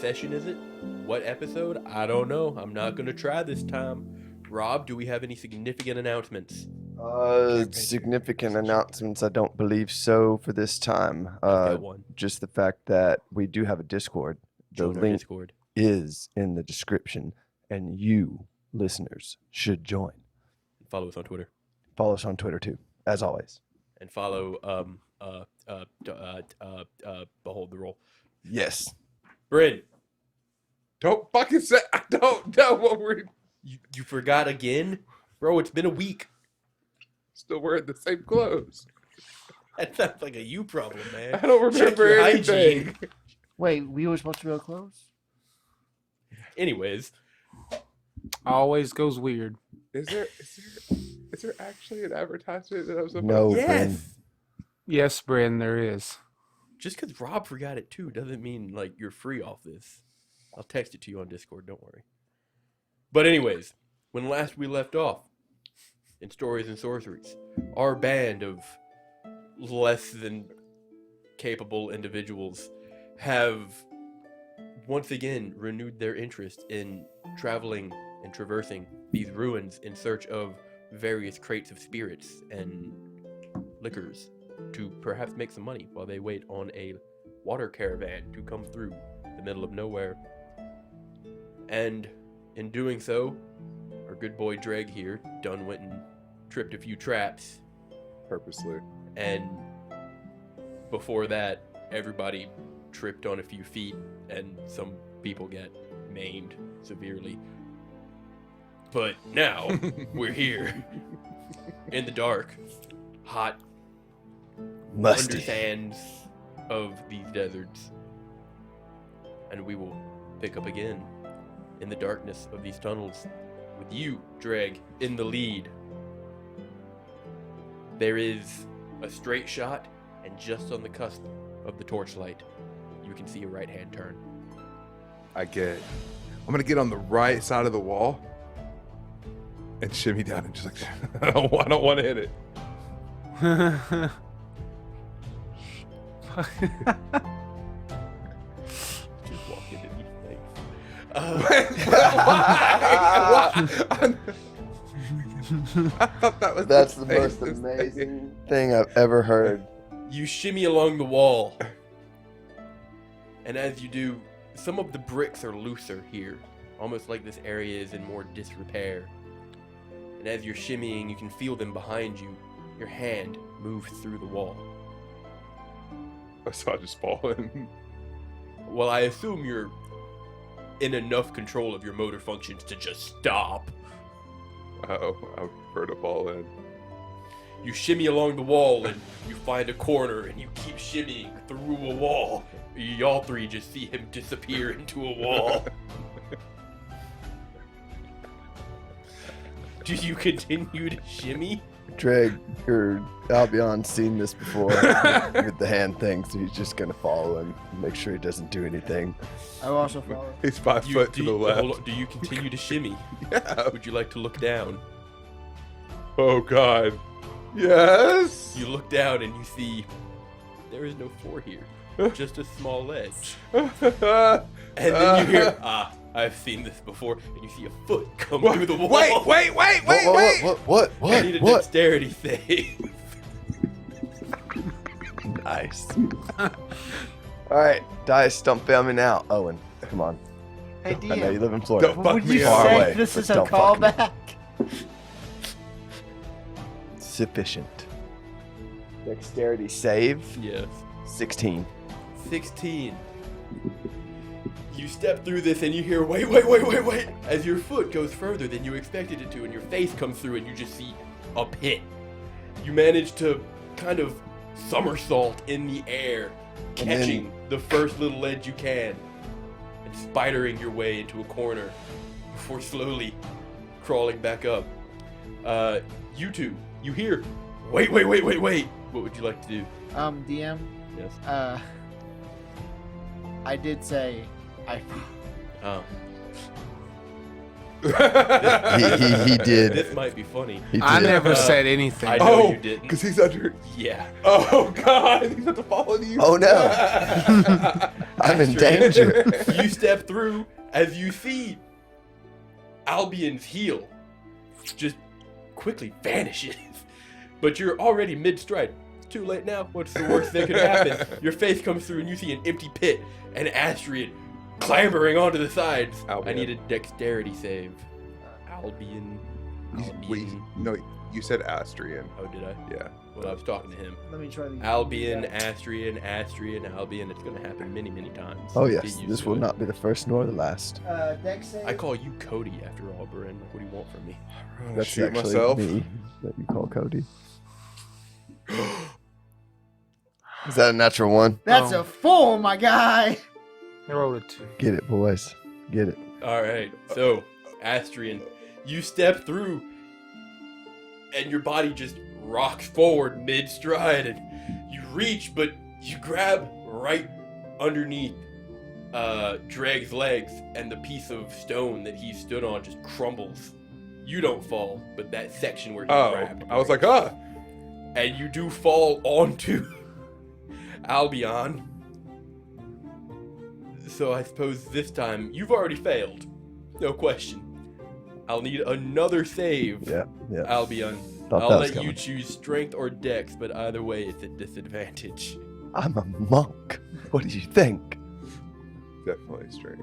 Session is it? What episode? I don't know. I'm not going to try this time. Rob, do we have any significant announcements? Significant announcements, I don't believe so for this time. I've got one. Just the fact that we do have a Discord. The link Discord is in the description, and you, listeners, should join. Follow us on Twitter. Follow us on Twitter, too, as always. And follow, Behold the Roll. Yes. Bryn. Don't fucking say, I don't know what we're... You forgot again? Bro, it's been a week. Still wearing the same clothes. That sounds like a you problem, man. I don't remember anything. Wait, we were supposed to wear clothes? Anyways. Always goes weird. Is there actually an advertisement that I was about No, yes. Bryn. Yes, Bryn, there is. Just because Rob forgot it too doesn't mean like you're free off this. I'll text it to you on Discord, don't worry. But anyways, when last we left off in Stories and Sorceries, our band of less than capable individuals have once again renewed their interest in traveling and traversing these ruins in search of various crates of spirits and liquors to perhaps make some money while they wait on a water caravan to come through the middle of nowhere. And in doing so, our good boy Dreg here done went and tripped a few traps. Purposely. And before that, everybody tripped on a few feet and some people get maimed severely. But now, we're here in the dark, hot, Musty. undersands of these deserts. And we will pick up again in the darkness of these tunnels with you, Dreg, in the lead. There is a straight shot, and just on the cusp of the torchlight, you can see a right-hand turn. I'm gonna get on the right side of the wall and shimmy down and just like I don't want to hit it. Just walk into these things. I thought that was That's the most amazing thing I've ever heard. You shimmy along the wall, and as you do, some of the bricks are looser here, almost like this area is in more disrepair. And as you're shimmying, you can feel them behind you. Your hand moves through the wall. I saw it just fall in. Well, I assume you're in enough control of your motor functions to just stop. Oh, I prefer to fall in. You shimmy along the wall and you find a corner and you keep shimmying through a wall. Y'all three just see him disappear into a wall. Do you continue to shimmy? Dreg, Albion's seen this before with the hand thing, so he's just gonna follow him, make sure he doesn't do anything. I also follow. He's 5 foot to the left. Hold on, do you continue to shimmy? Yeah. Would you like to look down? Oh God. Yes. You look down and you see there is no floor here, just a small ledge. And then you hear, I've seen this before, and you see a foot come through the wall. Wait! What? I need a dexterity save. Nice. Alright, dice, don't fail me now. Owen, come on. Hey, I know you DM, live in Florida. Don't fuck would me you up. Far say away, this but is a don't fuck me. callback? Sufficient. Dexterity save, Yes. 16. 16. You step through this and you hear, wait, as your foot goes further than you expected it to, and your face comes through and you just see a pit. You manage to kind of somersault in the air, And then- catching the first little ledge you can, and spidering your way into a corner before slowly crawling back up. You two, you hear, wait. What would you like to do? DM, Yes. I did say I. He did. This might be funny. He I did. never said anything. I know Oh, you didn't. because he's under. Yeah. Oh God, he's about to fall on you. Oh, no. I'm in danger. You step through as you see Albion's heel just quickly vanishes. But you're already mid-stride. It's too late now. What's the worst that could happen? Your face comes through and you see an empty pit and Astrian clambering onto the sides. Albion. I need a dexterity save. Albion. Wait, no, you said Astrian. Oh, did I? Yeah. Well, I was talking to him. Let me try the. Albion, Astrian, Albion. It's going to happen many, many times. Oh, Get yes. used This to will it. not be the first nor the last. Dex save. I call you Cody after all, Bryn. What do you want from me? I'm gonna That's shoot actually myself. me that you call Cody. Is that a natural one? That's Oh. a 4, my guy. I rolled a 2. Get it, boys. Get it. All right. So, Astrian, you step through, and your body just rocks forward mid-stride, and you reach, but you grab right underneath Dreg's legs, and the piece of stone that he stood on just crumbles. You don't fall, but that section where he Oh, grabbed. I was like, ah. And you do fall onto Albion. So I suppose this time you've already failed. No question. I'll need another save, Yeah. Albion. Thought I'll that was let you coming. choose strength or dex, but either way it's a disadvantage. I'm a monk. What do you think? Definitely straight.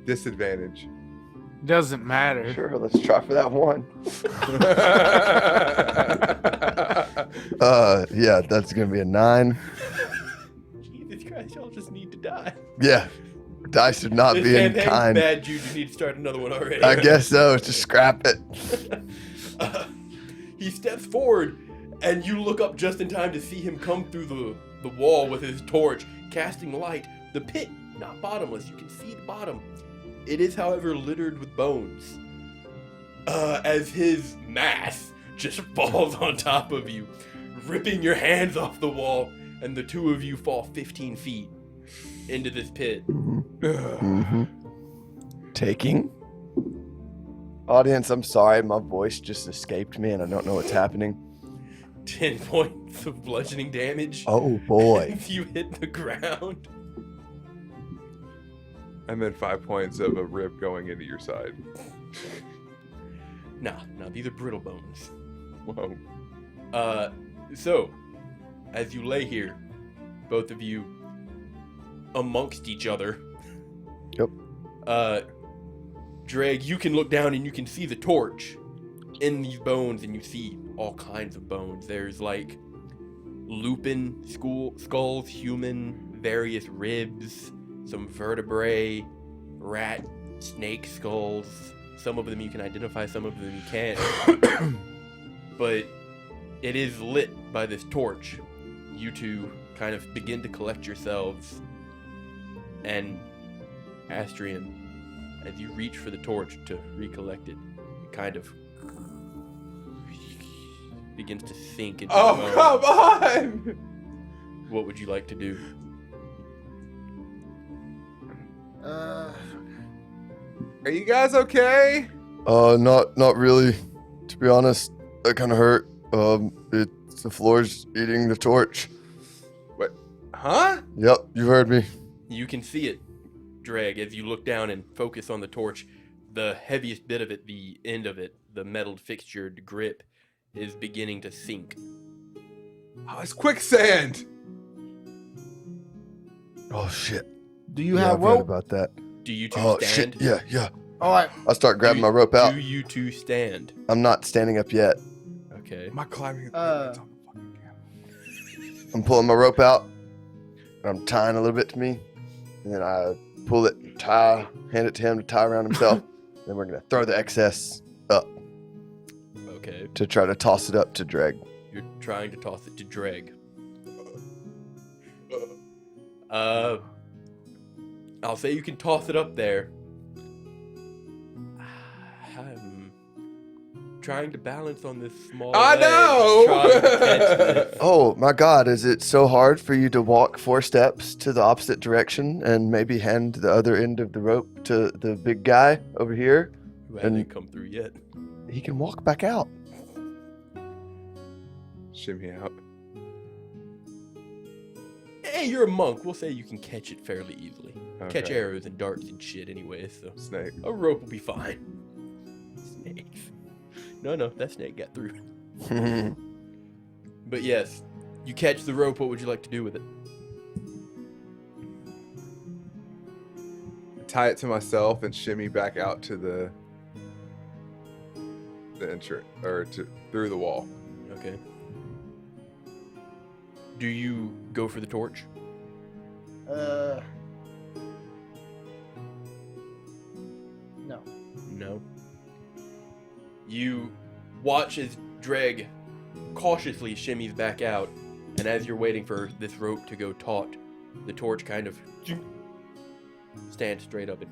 Disadvantage. Doesn't matter. Sure, let's try for that one. Yeah, that's gonna be a 9. Jesus Christ, y'all just need to die. Yeah, dice are not This being campaign's kind. bad, Jude. You need to start another one already. I guess so. Just scrap it. He steps forward, and you look up just in time to see him come through the wall with his torch, casting light. The pit, not bottomless. You can see the bottom. It is, however, littered with bones. As his mass just falls on top of you, ripping your hands off the wall, and the two of you fall 15 feet into this pit. Taking. Audience, I'm sorry. My voice just escaped me and I don't know what's happening. 10 points of bludgeoning damage. Oh boy. If you hit the ground. And then 5 points of a rib going into your side. Nah, these are brittle bones. Whoa. So, as you lay here, both of you amongst each other. Yep. Dreg, you can look down and you can see the torch in these bones, and you see all kinds of bones. There's like lupin skulls, human, various ribs, some vertebrae, rat, snake skulls. Some of them you can identify, some of them you can't. But it is lit by this torch. You two kind of begin to collect yourselves, and Astrian, as you reach for the torch to recollect it, it kind of begins to sink into the Oh, bone. come on! What would you like to do? Are you guys okay? Not really. To be honest, that kind of hurt. It's the floor's eating the torch. Huh? Yep, you heard me. You can see it, Dreg, as you look down and focus on the torch. The heaviest bit of it, the end of it, the metal fixtured grip, is beginning to sink. Oh, it's quicksand. Oh shit. Do you Yeah, have I've read rope? about that. Do you two Oh stand? shit. Yeah. All right. I start grabbing my rope out. Do you two stand? I'm not standing up yet. Okay. Am I climbing? Uh, It's on the fucking camera. I'm pulling my rope out. I'm tying a little bit to me. And then I pull it, hand it to him to tie around himself. Then we're going to throw the excess up. Okay. to try to toss it up to Dreg. You're trying to toss it to Dreg. I'll say you can toss it up there. I'm trying to balance on this small I ledge, know! trying to catch this. Oh my God! Is it so hard for you to walk 4 steps to the opposite direction and maybe hand the other end of the rope to the big guy over here? Who hasn't come through yet. He can walk back out. Shimmy out. Hey, you're a monk. We'll say you can catch it fairly easily. Catch Okay. arrows and darts and shit anyway, so Snake. a rope will be fine. Snakes. No, that snake got through. But yes, you catch the rope. What would you like to do with it? Tie it to myself and shimmy back out to the entrance or through the wall. Okay. Do you go for the torch? No. No. You watch as Dreg cautiously shimmies back out, and as you're waiting for this rope to go taut, the torch kind of stands straight up and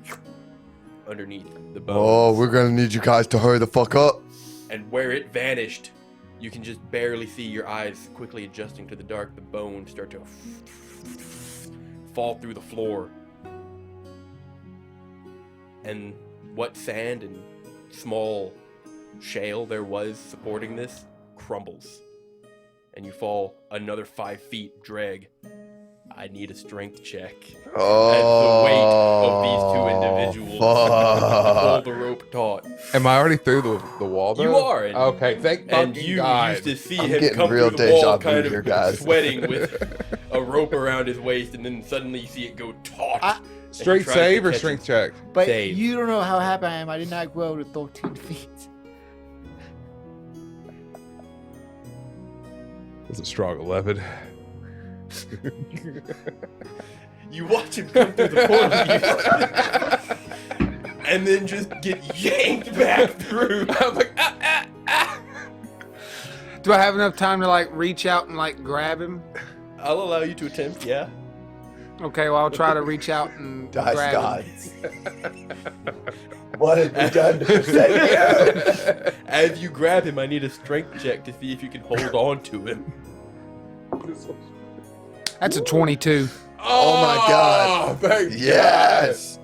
underneath the bones. Oh, we're gonna need you guys to hurry the fuck up. And where it vanished, you can just barely see, your eyes quickly adjusting to the dark. The bones start to fall through the floor. And what sand and small shale there was supporting this crumbles. And you fall another 5 feet. Drag. I need a strength check. Oh, As the weight of these two individuals pull the rope taut. Am I already through the wall though? You are, and- okay, thank And fucking you God. used to see I'm him getting come real through the wall deja vu kind here, of guys. sweating with a rope around his waist, and then suddenly you see it go taut. Straight tries to save or catch strength it. check? But Save. you don't know how happy I am. I did not grow to 13 feet. It's a strong 11. You watch him come through the portal, and then just get yanked back through. I'm like, Do I have enough time to like reach out and like grab him? I'll allow you to attempt, yeah. Okay, well I'll try to reach out and Dice grab gods. What have we done to save you? As you grab him, I need a strength check to see if you can hold on to him. him. That's a 22. Oh my God. Thank Yes.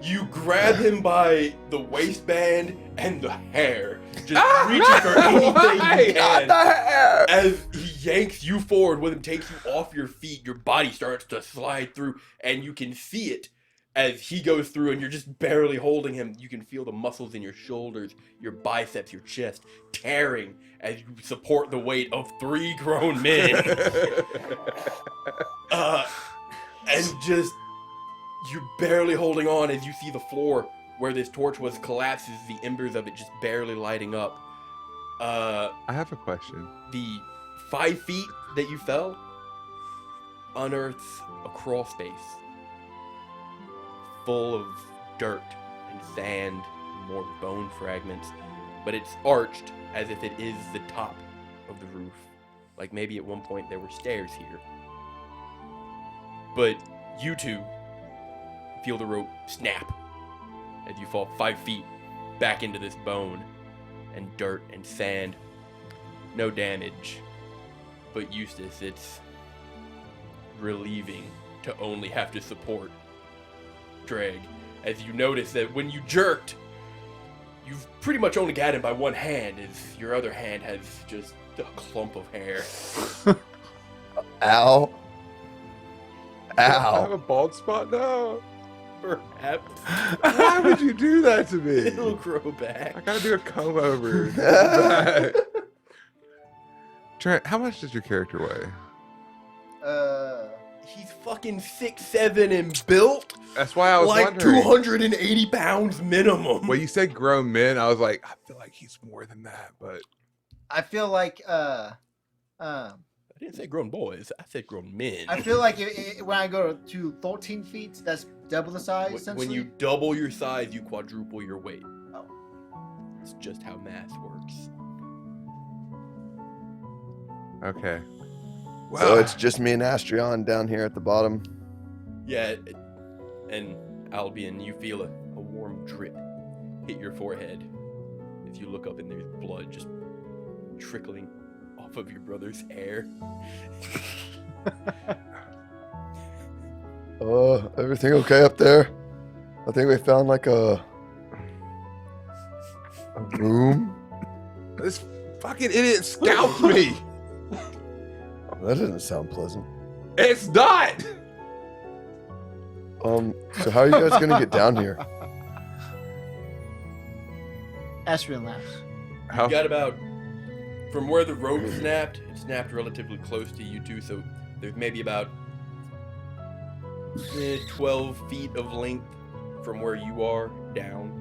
You grab him by the waistband and the hair, just reaching for anything you can. hair. As he yanks you forward with him, takes you off your feet, your body starts to slide through, and you can see it as he goes through, and you're just barely holding him. You can feel the muscles in your shoulders, your biceps, your chest tearing as you support the weight of 3 grown men. And just, you're barely holding on as you see the floor where this torch was collapses, the embers of it just barely lighting up. I have a question. The 5 feet that you fell unearths a crawl space full of dirt and sand and more bone fragments, but it's arched as if it is the top of the roof. Like maybe at one point there were stairs here. But you two feel the rope snap as you fall 5 feet back into this bone and dirt and sand. No damage. But Eustace, it's relieving to only have to support Dreg, as you notice that when you jerked, you've pretty much only got him by one hand, as your other hand has just a clump of hair. Ow. I have Ow. a bald spot now. Perhaps Why would you do that to me? it'll grow back. I gotta do a comb over. Trent, how much does your character weigh? He's fucking 6'7" and built That's why I was like wondering. 280 pounds minimum. When you said grown men, I was like, I feel like he's more than that, but I feel like I didn't say grown boys. I said grown men. I feel like when I go to 13 feet, that's double the size. When you Essentially. double your size, you quadruple your weight. Oh. It's just how math works. Okay. So it's just me and Astrion down here at the bottom. Yeah, and Albion, you feel a warm drip hit your forehead as you look up and there's blood just trickling off of your brother's hair. Everything okay up there? I think we found like a room. This fucking idiot scalped me. Oh, that doesn't sound pleasant. It's not. So how are you guys gonna get down here? Asriel laughs. You got about, from where the rope snapped, it snapped relatively close to you two, so there's maybe about 12 feet of length from where you are down.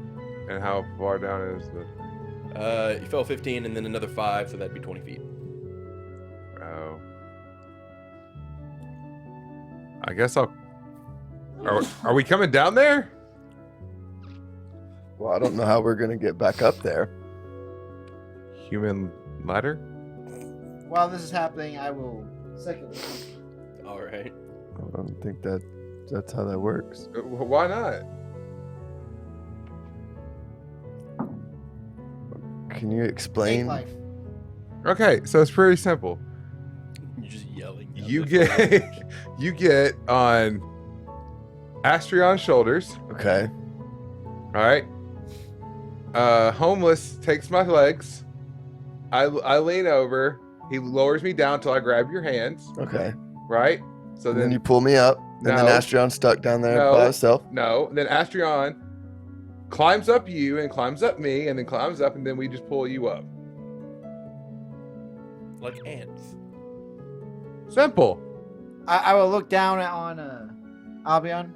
And how far down is the? You fell 15 and then another 5, so that'd be 20 feet. Oh. I guess I'll. Are we coming down there? Well, I don't know how we're gonna get back up there. Human ladder? While this is happening, I will second. Alright. I don't think that's how that works. Why not? Can you Take explain? life. Okay, so it's pretty simple. You're just yelling. down You the get you get on Astrion's shoulders. Okay. All right. Homeless takes my legs. I lean over. He lowers me down till I grab your hands. Okay. Right. So And then then you pull me up, and then No. Astrion's stuck down there No. by himself. no. Then Astrion climbs up you and climbs up me and then climbs up and then we just pull you up. Like ants. Simple. I will look down on Albion.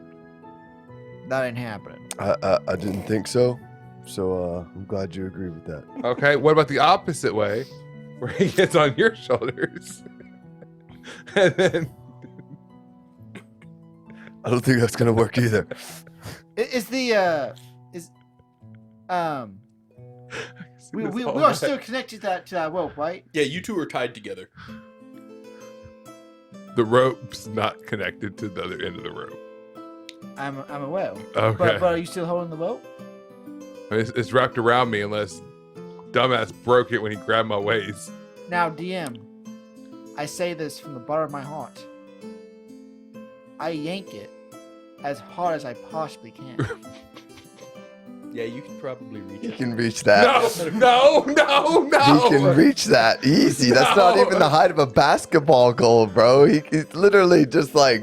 That ain't happening. I didn't think so. So I'm glad you agree with that. Okay. What about the opposite way, where he gets on your shoulders, and then I don't think that's gonna work either. We are still connected to that rope, right? Yeah, you two are tied together. The rope's not connected to the other end of the rope. I'm aware. Okay. But are you still holding the rope? It's wrapped around me unless dumbass broke it when he grabbed my waist. Now, DM, I say this from the bottom of my heart. I yank it as hard as I possibly can. Yeah, you can probably reach He it. can reach that. No. He can reach that easy. That's not No. even the height of a basketball goal, bro. He's literally just like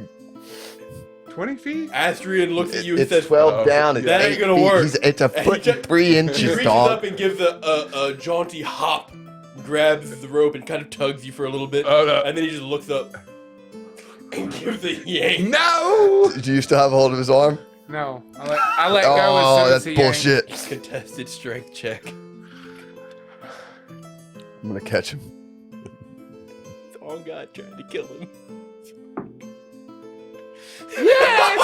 20 feet? Astrian looks at you and it's says, 12 down. It's "That ain't 8 gonna feet. work." It's a And he foot just- and 3 He inches, reaches dog. up and gives a jaunty hop, grabs the rope and kind of tugs you for a little bit, Oh, no. and then he just looks up and gives a yank. No! Do you still have a hold of his arm? No, I let go Oh, as that's soon as he yanked. bullshit. Contested strength check. I'm gonna catch him. It's all God trying to kill him. Yes!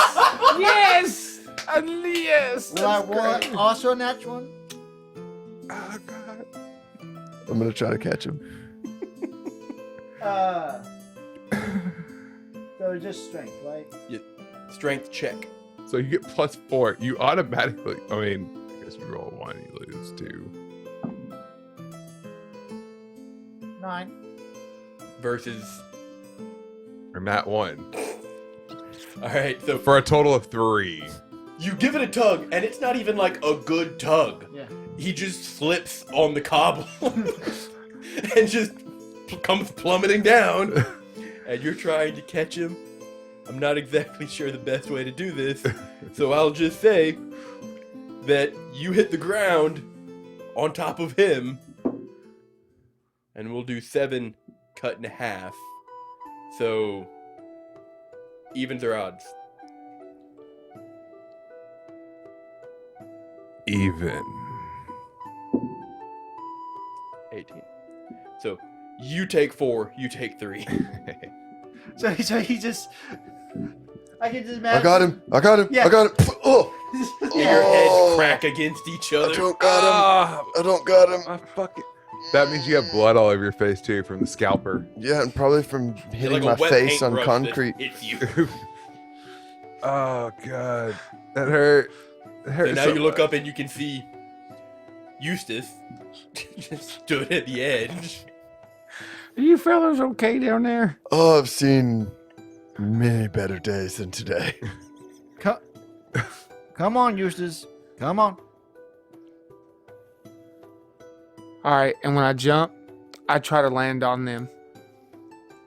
Yes! Yes! Will I That's want great. also a natural one? Oh, God. I'm gonna try to catch him. So it's just strength, right? Strength check. So you get +4. You automatically, I guess you roll 1, you lose 2. 9. Versus. Or not 1. Alright, so For a total of 3. you give it a tug, and it's not even like a good tug. Yeah. He just slips on the cobble and just comes plummeting down. And you're trying to catch him. I'm not exactly sure the best way to do this, so I'll just say that you hit the ground on top of him, and we'll do 7 cut in half. So, evens or odds? Even. 18. So, you take 4, you take 3. So he just. I can just imagine. I got him. I got him. Yeah. I got him. Oh, Your Oh. heads crack against each I other. don't got him. Ah, I don't got him. I fucking. That means you have blood all over your face too from the scalper. Yeah, and probably from You're hitting like a my wet face on paintbrush that concrete. hits you. Oh god, that hurt. It hurt So now so you look much. up and you can see Eustace just stood at the edge. Are you fellas okay down there? Oh, I've seen many better days than today. Come on, Eustace. Come on. All right, and when I jump, I try to land on them.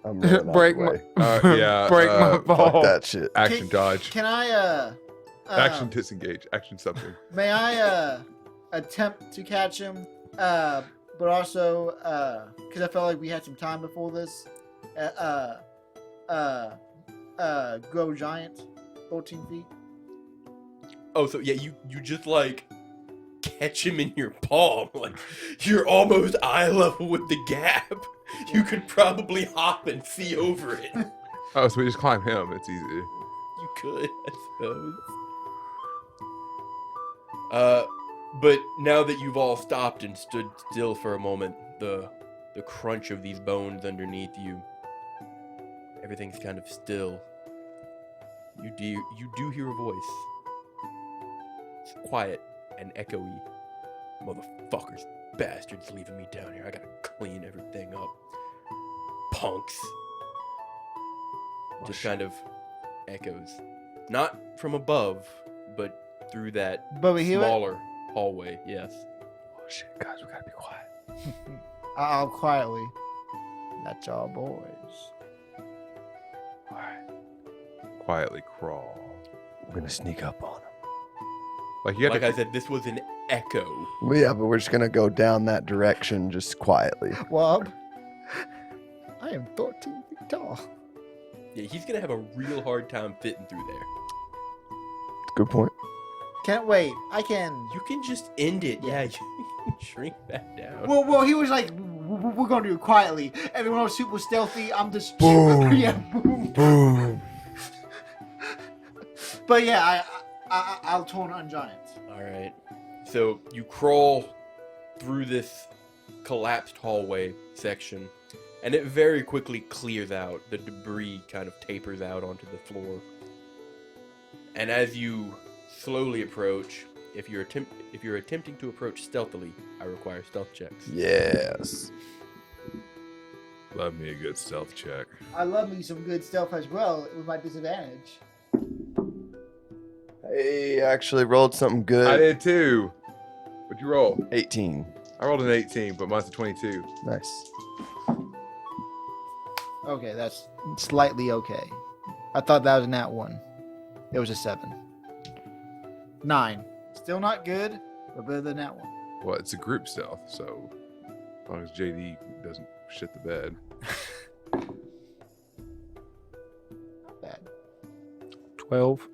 I'm running out Break the my way. Yeah, break my Fuck ball. that shit. Action dodge. Can I Action disengage. Action something. may I attempt to catch him? But also because I felt like we had some time before this. Grow giant, 14 feet. Oh, so yeah, you just like catch him in your palm. Like you're almost eye level with the gap. You could probably hop and see over it. Oh, so we just climb him. It's easy. You could, I suppose. But now that you've all stopped and stood still for a moment, the crunch of these bones underneath you, everything's kind of still. You do hear a voice. It's quiet and echoey. Motherfuckers, bastards leaving me down here. I gotta clean everything up. Punks. Just kind of echoes. Not from above, but through that But we hear it. smaller hallway, yes. Oh shit, guys, we gotta be quiet. I'll quietly. That's all, boys. Quietly crawl. We're gonna sneak up on him. Like you have Like to. I said, this was an echo. Well, yeah, but we're just gonna go down that direction just quietly. Wub, I am 13 feet tall. Yeah, he's gonna have a real hard time fitting through there. Good point. Can't wait. I can. You can just end it. Yeah, you can shrink back down. Well, he was like, we're gonna do it quietly. Everyone else super stealthy. I'm just. Boom. Yeah, boom. Boom. But yeah, I'll turn on giants. All right. So you crawl through this collapsed hallway section, and it very quickly clears out. The debris kind of tapers out onto the floor. And as you slowly approach, if you're attempting to approach stealthily, I require stealth checks. Yes. Love me a good stealth check. I love me some good stealth as well with my disadvantage. Hey, I actually rolled something I good. did too. What'd you roll? 18. I rolled an 18, but mine's a 22. Nice. Okay, that's slightly okay. I thought that was a nat 1. It was a 7. 9. Still not good, but better than that 1. Well, it's a group stealth, so as long as JD doesn't shit the bed. Not bad. 12.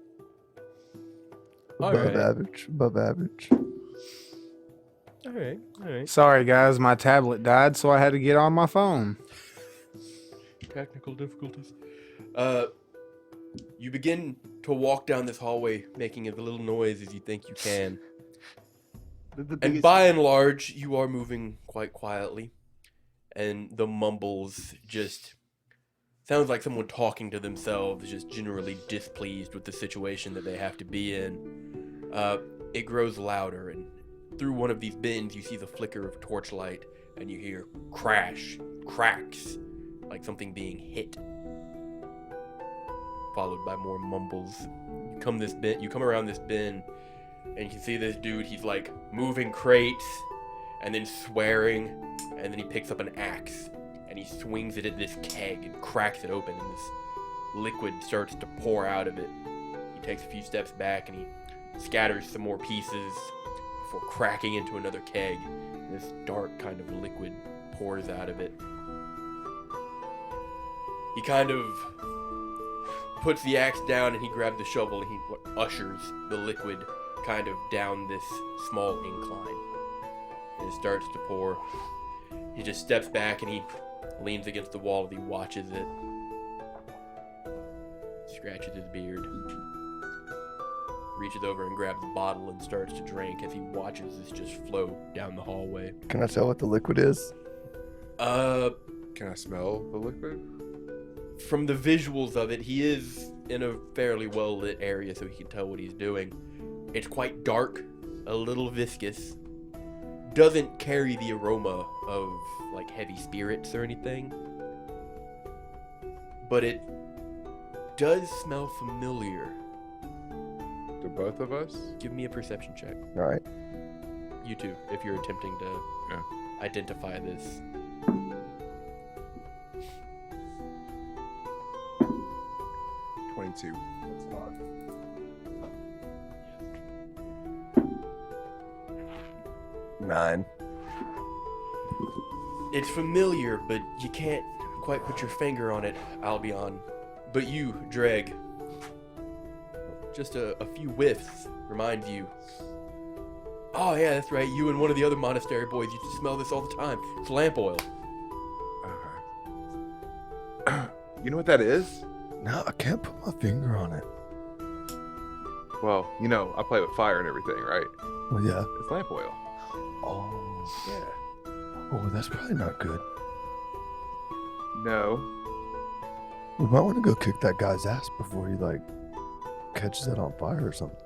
All Above right. average. Above average. All right. All right. Sorry, guys, my tablet died, so I had to get on my phone. Technical difficulties. You begin to walk down this hallway, making as little noise as you think you can. The And biggest- by and large, you are moving quite quietly. And the mumbles just sounds like someone talking to themselves, just generally displeased with the situation that they have to be in. It grows louder, and through one of these bins, you see the flicker of torchlight, and you hear cracks, like something being hit. Followed by more mumbles. You come around this bin, and you can see this dude. He's like moving crates, and then swearing, and then he picks up an axe, and he swings it at this keg and cracks it open, and this liquid starts to pour out of it. He takes a few steps back, and he scatters some more pieces before cracking into another keg. And this dark kind of liquid pours out of it. He kind of puts the axe down, and he grabs the shovel, and he ushers the liquid kind of down this small incline. And it starts to pour. He just steps back, and he leans against the wall as he watches it. Scratches his beard. reaches over and grabs a bottle and starts to drink as he watches this just flow down the hallway. Can I tell what the liquid is? Can I smell the liquid? From the visuals of it, he is in a fairly well lit area, so he can tell what he's doing. It's quite dark, a little viscous. Doesn't carry the aroma of like heavy spirits or anything, but it does smell familiar. To both of us? Give me a perception check. All right. You too, if you're attempting to Yeah. identify this. 22. 9. It's familiar, but you can't quite put your finger on it, Albion. But you, Dreg, just a few whiffs reminds you. Oh yeah, that's right. You and one of the other monastery boys used to smell this all the time. It's lamp oil. Okay. You know what that is? No, I can't put my finger on it. Well, you know, I play with fire and everything, right? Well, yeah. It's lamp oil. Oh. Yeah. Oh, that's probably not good. No. We might want to go kick that guy's ass before he, like, catches it on fire or something.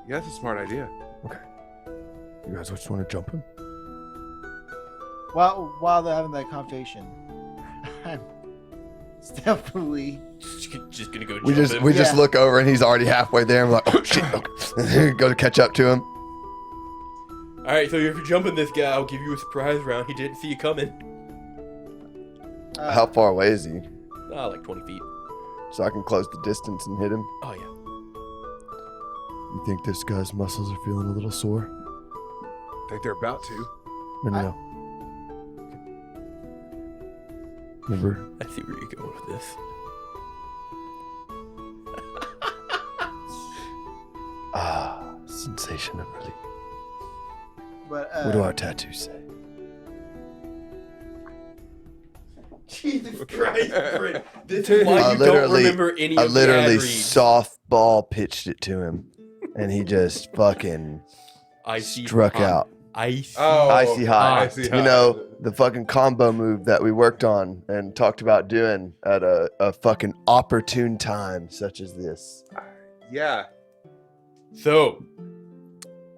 Yeah, that's a smart idea. Okay. You guys just want to jump him? While they're having that conversation, I'm stealthily. Just gonna go. We jump just him. we just Yeah. look over and he's already halfway there. And we're like, oh shit! Okay. Go to catch up to him. All right, so if you're jumping this guy, I'll give you a surprise round. He didn't see you coming. How far away is he? Like 20 feet. So I can close the distance and hit him. Oh yeah. You think this guy's muscles are feeling a little sore? I think they're about to. No. Remember, I see where you're going with this. sensation of relief. But What do our tattoos say? Jesus Christ, Fred. This is why I you don't literally- remember any I of literally the ad reads. softball pitched it to him, and he just fucking Icy struck hot. out. Icy. Icy hot. Icy You hot. know, the fucking combo move that we worked on and talked about doing at a fucking opportune time such as this. Yeah. So,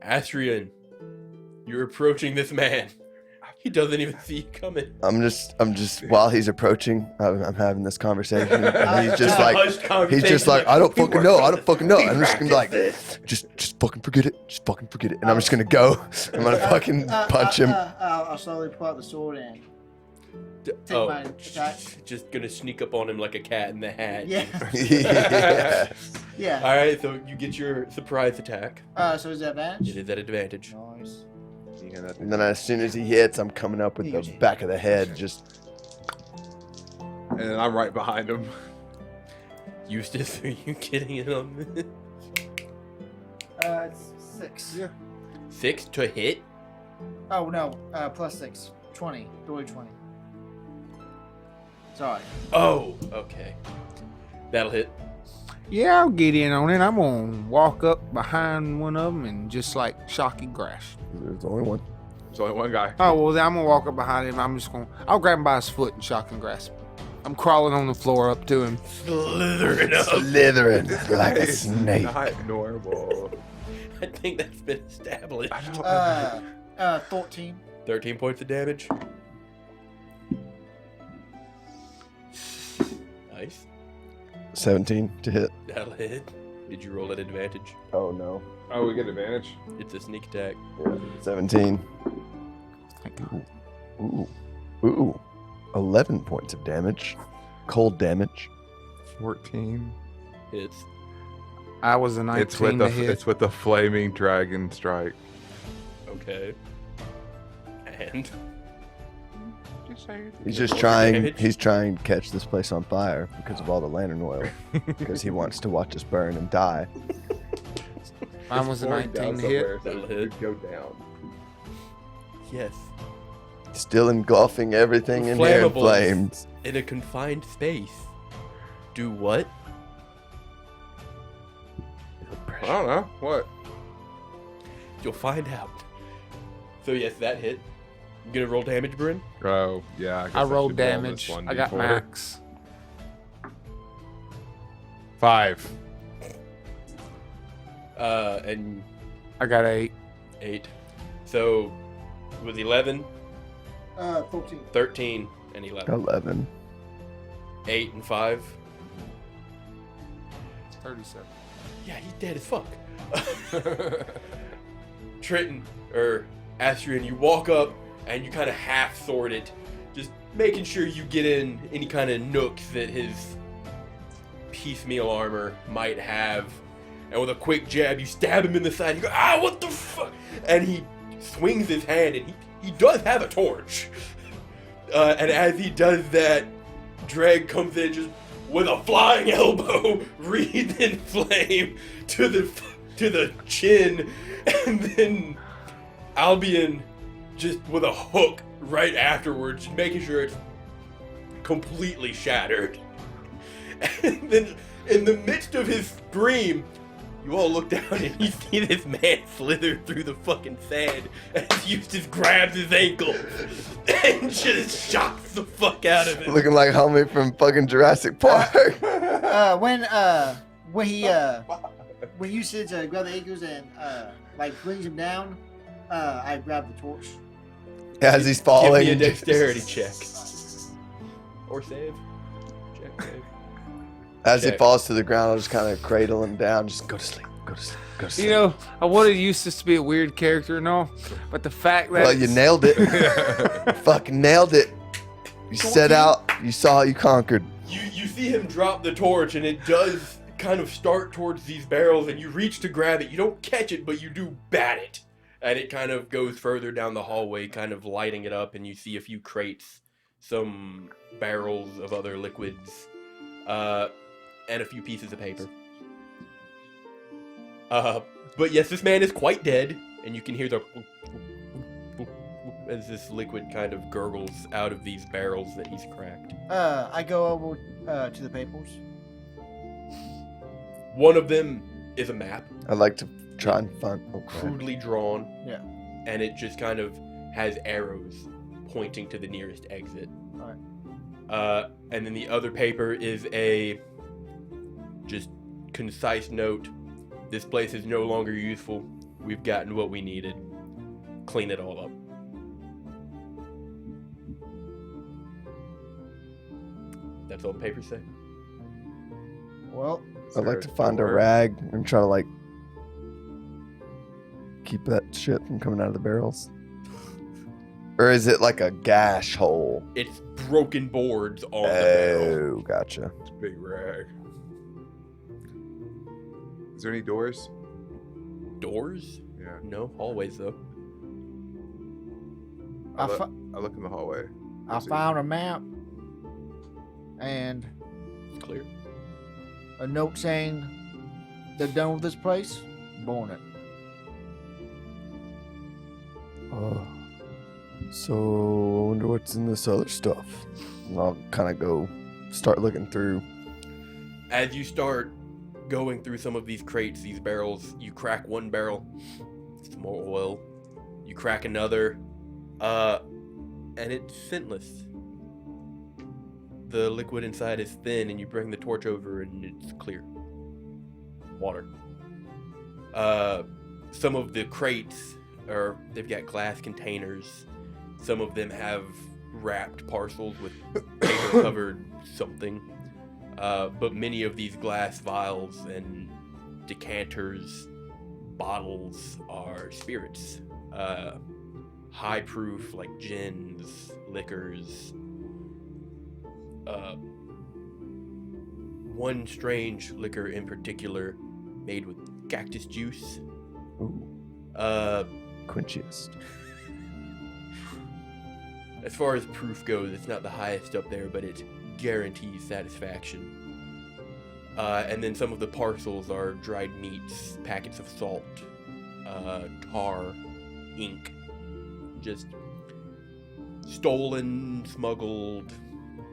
Astrian, you're approaching this man. He doesn't even see you coming. I'm just while he's approaching, I'm having this conversation, and he's just like, Hushed conversation, he's just like, I don't fucking worked know, on I it. don't fucking know. We I'm just gonna be like, practiced just fucking forget it, and I'm just gonna go. I'm gonna fucking punch him. I'll slowly pull out the sword and take my attack. Just gonna sneak up on him like a cat in the hat. Yeah, Yeah. yeah. All right, so you get your surprise attack. So is that advantage? It is at advantage. Nice. And then as soon as he hits, I'm coming up with the back of the head, just. And then I'm right behind him. Eustace, are you getting in on this? It's 6. Yeah. 6 to hit? Oh no, plus 6. 20. Dory 20. Sorry. Oh, okay. That'll hit. Yeah, I'll get in on it. I'm gonna walk up behind one of them and just like shocky grass. There's only one. There's only one guy. Oh well, then I'm gonna walk up behind him. I'll grab him by his foot and shock and grasp. I'm crawling on the floor up to him. Slithering up. Slithering like a It's snake. Not normal. I think that's been established. I don't. 14. 13 points of damage. Nice. 17 to hit. That'll hit. Did you roll at advantage? Oh no. Oh, we get advantage. It's a sneak attack. 17. Ooh. Ooh. 11 points of damage. Cold damage. 14. Hits. I was a It's 19 with to the hit. it's with the flaming dragon strike. Okay. And He's just Roll your trying. damage. He's trying to catch this place on fire because of all the lantern oil. Because he wants to watch us burn and die. Mine was a 19 to hit. That'll hit. Go down. yes. Still engulfing everything in here in Flammables. flames. In a confined space. Do what? It'll I don't know. What? You'll find out. So yes, that hit. You gonna roll damage, Bryn? Oh, yeah. guess I rolled should roll damage. this I got 1d4. max. 5. And I got 8. 8. So with 11, 14. 13, and 11. 11. 8 and 5. 37. Yeah, he's dead as fuck. Trenton, or Astrian, you walk up and you kind of half sword it, just making sure you get in any kind of nooks that his piecemeal armor might have. And with a quick jab, you stab him in the side. You go, ah, what the fuck? And he swings his hand, and he does have a torch. And as he does that, Dreg comes in just with a flying elbow, wreathed in flame, to the chin, and then Albion just with a hook right afterwards, making sure it's completely shattered. And then in the midst of his scream, you all look down and you see this man slither through the fucking sand as Eustace grabs his ankle and just shocks the fuck out of him. Looking like homie from fucking Jurassic Park. When you said to grab the ankles and like brings him down, I grab the torch. As he's Give falling. me a dexterity check. Or save. Check, save. As he check. falls to the ground, I'll just kind of cradle him down. Just go to sleep. Go to sleep. Go to sleep. You know, I wanted Eustace to be a weird character and all, but the fact that Well, you nailed it. You fucking nailed it. You set out. You saw. You conquered. You see him drop the torch, and it does kind of start towards these barrels, and you reach to grab it. You don't catch it, but you do bat it. And it kind of goes further down the hallway, kind of lighting it up, and you see a few crates, some barrels of other liquids, and a few pieces of paper. But yes, this man is quite dead, and you can hear the as this liquid kind of gurgles out of these barrels that he's cracked. I go over to the papers. One of them is a map, I'd like to try and find. Okay. crudely drawn. Yeah. And it just kind of has arrows pointing to the nearest exit. Alright. And then the other paper is a just concise note. This place is no longer useful. We've gotten what we needed. Clean it all up. That's all the papers say. Well, I'd like to find a rag and try to like keep that shit from coming out of the barrels. Or is it like a gash hole? It's broken boards on the barrel. Oh, gotcha. It's a big rag. Is there any doors? Doors? Yeah. No, hallways though. I I, look, fo- I look in the hallway. I found a map and It's clear. a note saying they're done with this place. Born it. So I wonder what's in this other stuff. And I'll kind of go start looking through. As you start going through some of these crates, these barrels, you crack one barrel, some more oil. You crack another, and it's scentless. The liquid inside is thin, and you bring the torch over, and it's clear. Water. Some of the crates they've got glass containers. Some of them have wrapped parcels with paper-covered something. But many of these glass vials and decanters, bottles are spirits. High proof, like gins, liquors. One strange liquor in particular, made with cactus juice. Ooh, quenchiest. As far as proof goes, it's not the highest up there, but it guarantees satisfaction. And then some of the parcels are dried meats, packets of salt, tar, ink, just stolen, smuggled,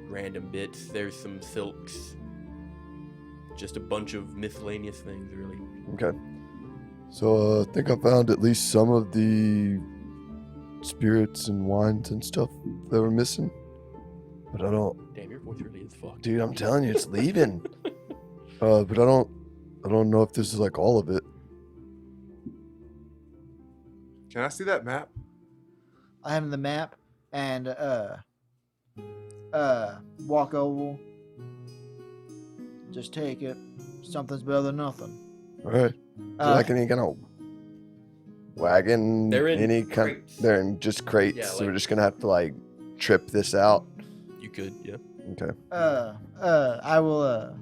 random bits. There's some silks, just a bunch of miscellaneous things, really. Okay. So I think I found at least some of the spirits and wines and stuff that were missing. But I don't, Damn, your voice really is fucked. dude, I'm telling you, it's leaving. But I don't know if this is like all of it. Can I see that map? I have the map and walk over. Just take it. Something's better than nothing. All right. Like any kind of wagon, They're in any kind. crates. They're in just crates. Yeah, So we're like- just gonna have to like trip this out. You could, yeah. Okay. I will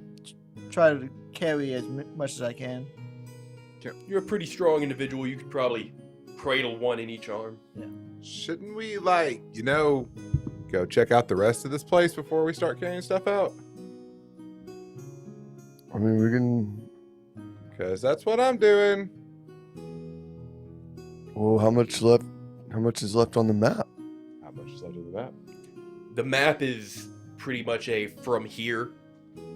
try to carry as much as I can. You're a pretty strong individual. You could probably cradle one in each arm. Shouldn't we, like, go check out the rest of this place before we start carrying stuff out? I mean, we can. Because that's what I'm doing. Well, how much left? How much is left on the map? How much is left of the map? The map is pretty much a from here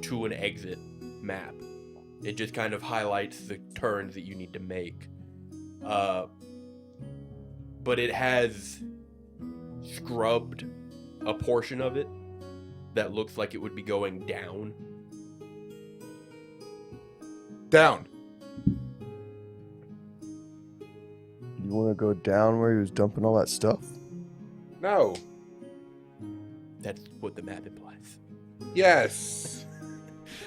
to an exit map. It just kind of highlights the turns that you need to make. But it has scrubbed a portion of it that looks like it would be going down. Down. You want to go down where he was dumping all that stuff? No. That's what the map implies. Yes.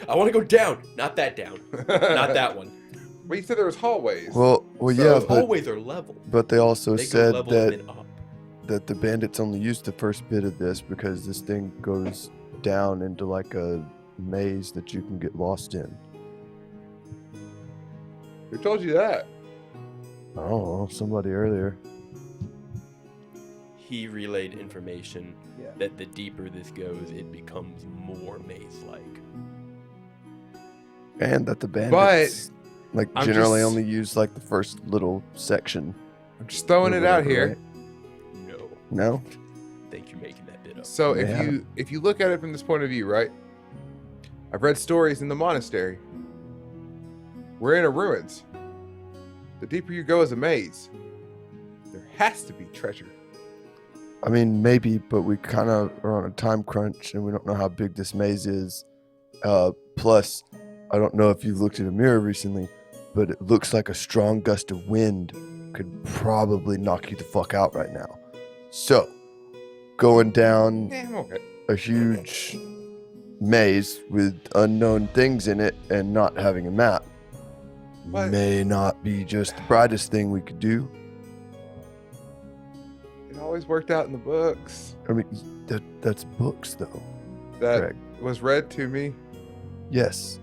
I want to go down, not that down, not that one. Well, you said there was hallways. Well, So yeah, Those but hallways are level. they also They go said level and that then up. the bandits only used the first bit of this because this thing goes down into like a maze that you can get lost in. Who told you that? I don't know, somebody earlier. He relayed information Yeah. that the deeper this goes, it becomes more maze-like. And that the bandits like I'm generally just- only use like the first little section. I'm just throwing or it out whatever, here. right? No, No? I think you're making that bit up. So Yeah. if you look at it from this point of view, right? I've read stories in the monastery. We're in a ruins. The deeper you go is a maze. There has to be treasure. I mean, maybe, but we kind of are on a time crunch and we don't know how big this maze is. Plus, I don't know if you've looked at a mirror recently, but it looks like a strong gust of wind could probably knock you the fuck out right now. So, going down Yeah, I'm okay. a huge maze with unknown things in it and not having a map What? may not be just the brightest thing we could do. It always worked out in the books. I mean, that's books, though. That Greg. was read to me. Yes,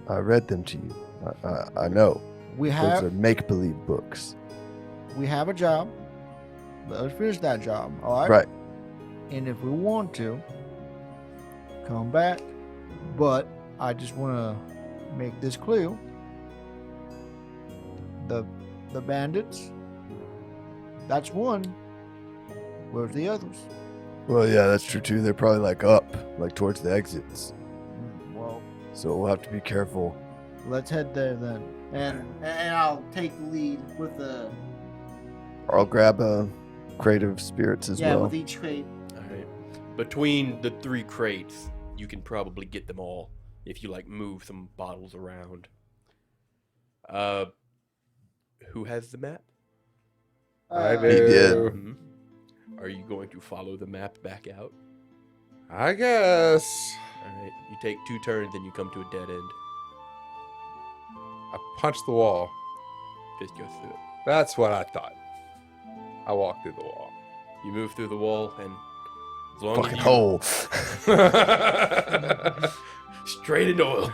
I read them to you. I know. We Those have are make-believe books. a job. Let's finish that job, all right? Right. And if we want to, come back. But I just want to make this clear. The bandits, that's one. Where's the others? Well, yeah, that's true too. They're probably like up, like towards the exits. Well, So we'll have to be careful. let's head there then. And I'll take the lead with the I'll grab a crate of spirits as well. with each crate. All right. Between the 3 crates, you can probably get them all if you like move some bottles around. Who has the map? I He did. do. Mhm. Are you going to follow the map back out? I guess. All right. You take 2 turns and you come to a dead end. I punched the wall. Just goes through it. That's what I thought. I walked through the wall. You move through the wall, and as long Fucking as you hole. straight into oil.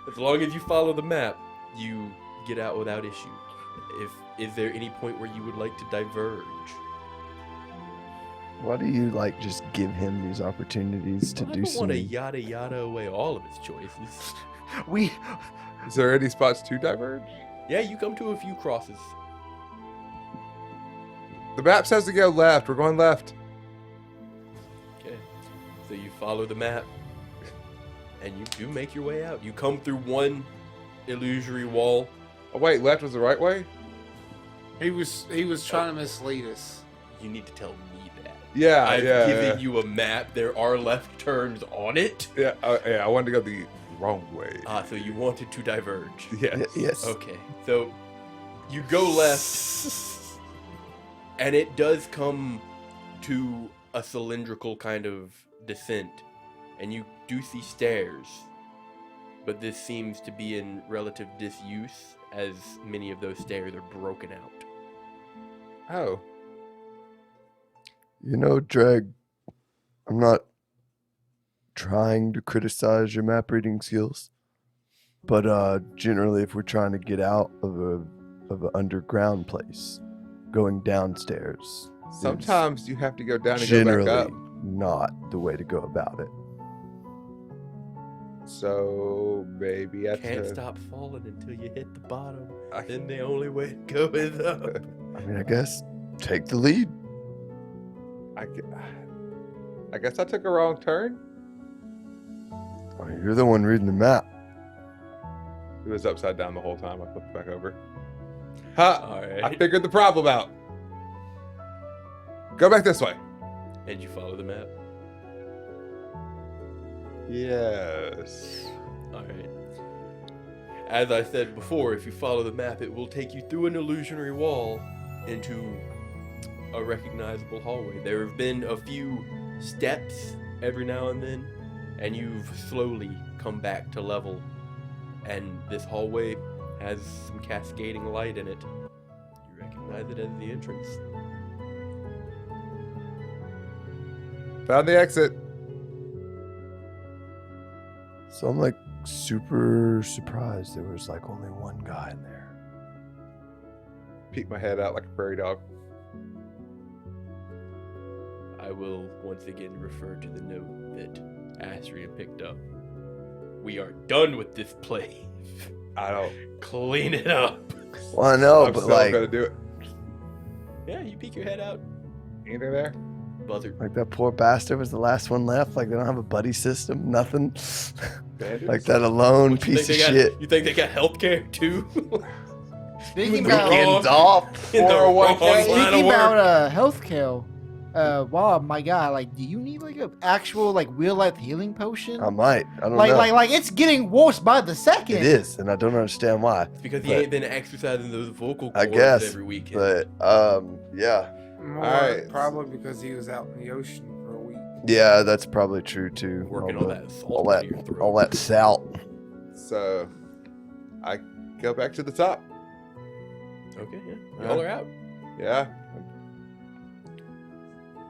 As long as you follow the map, you get out without issue. Is there any point where you would like to diverge? Why do you like just give him these opportunities to I do don't want to some? yada yada away all of his choices. We Is there any spots to diverge? Yeah, you come to a few crosses. The map says to go left. We're going left. Okay. So you follow the map, and you do make your way out. You come through one illusory wall Oh, wait, left was the right way? He was trying to mislead us. You need to tell me that. Yeah, I've yeah, given you a map. There are left turns on it. yeah. Yeah, I wanted to go the wrong way. So you wanted to diverge. Yes. Yes. Okay, so you go left, and it does come to a cylindrical kind of descent, and you do see stairs, but this seems to be in relative disuse, as many of those stairs are broken out. Oh. You know, Dreg, I'm not trying to criticize your map reading skills, but generally, if we're trying to get out of an underground place, going downstairs, Sometimes you have to go down and generally go back up. not the way to go about it. So maybe I Can't stop falling until you hit the bottom. Then the only way to go is up. I mean, I guess take the lead. I guess I took a wrong turn. I mean, you're the one reading the map. It was upside down the whole time. I flipped it back over. Ha! All I right. figured the problem out. Go back this way. And you follow the map. Yes. All right. As I said before, if you follow the map, it will take you through an illusionary wall into a recognizable hallway. There have been a few steps every now and then, and you've slowly come back to level. And this hallway has some cascading light in it. You recognize it as the entrance. Found the exit. So I'm like super surprised there was like only one guy in there. Peek my head out like a prairie dog. I will once again refer to the note that Astria picked up. We are done with this place. I don't. Clean it up. Well, I know, I'm but still like, gonna do it. Yeah, you peek your head out. Either there. Buzzard. like that poor bastard was the last one left. Like they don't have a buddy system, nothing. Bandits? Like that alone What, you piece of think they got- shit. You think they got healthcare too? Speaking The about wrong- Weekends off. in the wrong 401k. line of speaking work. about healthcare, wow, my God, like, do you need like an actual like real life healing potion? I might. I don't like, know. like it's getting worse by the second. It is, and I don't understand why. It's because he But- ain't been exercising those vocal I cords guess, every weekend. But yeah, More Alright. probably because he was out in the ocean for a week. yeah, that's probably true too. Working all that salt all into your that, throat. all that salt. So, I go back to the top. Okay, yeah. Y'all are out. Yeah.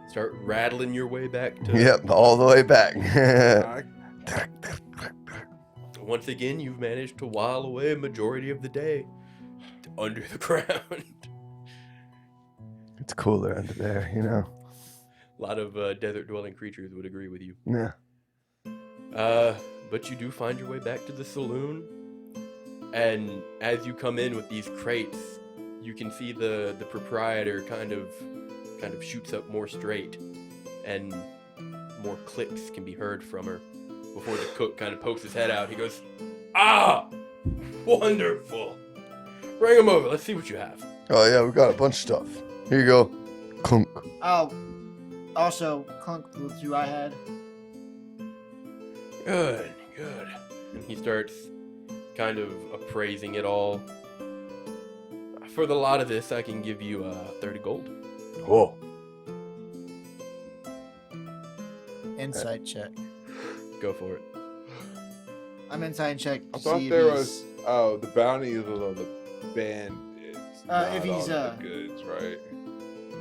Start rattling your way back to. Yep, all the way back. I, Once again, you've managed to while away a majority of the day under the ground. It's cooler under there, you know. A lot of desert dwelling creatures would agree with you. Yeah. But you do find your way back to the saloon, and as you come in with these crates, you can see the proprietor kind of shoots up more straight, and more clicks can be heard from her before the cook kind of pokes his head out. He goes, "Ah, wonderful! Bring him over. Let's see what you have." Oh yeah, we got a bunch of stuff. Here you go. Clunk. Oh, also, Clunk, the two I had. Good, good. And he starts kind of appraising it all. For the lot of this, I can give you 30 gold. Oh. Insight check. Go for it. I'm inside check. I to thought see if there he's- was. Oh, the bounty was on the bandits. If not he's, on the goods, right?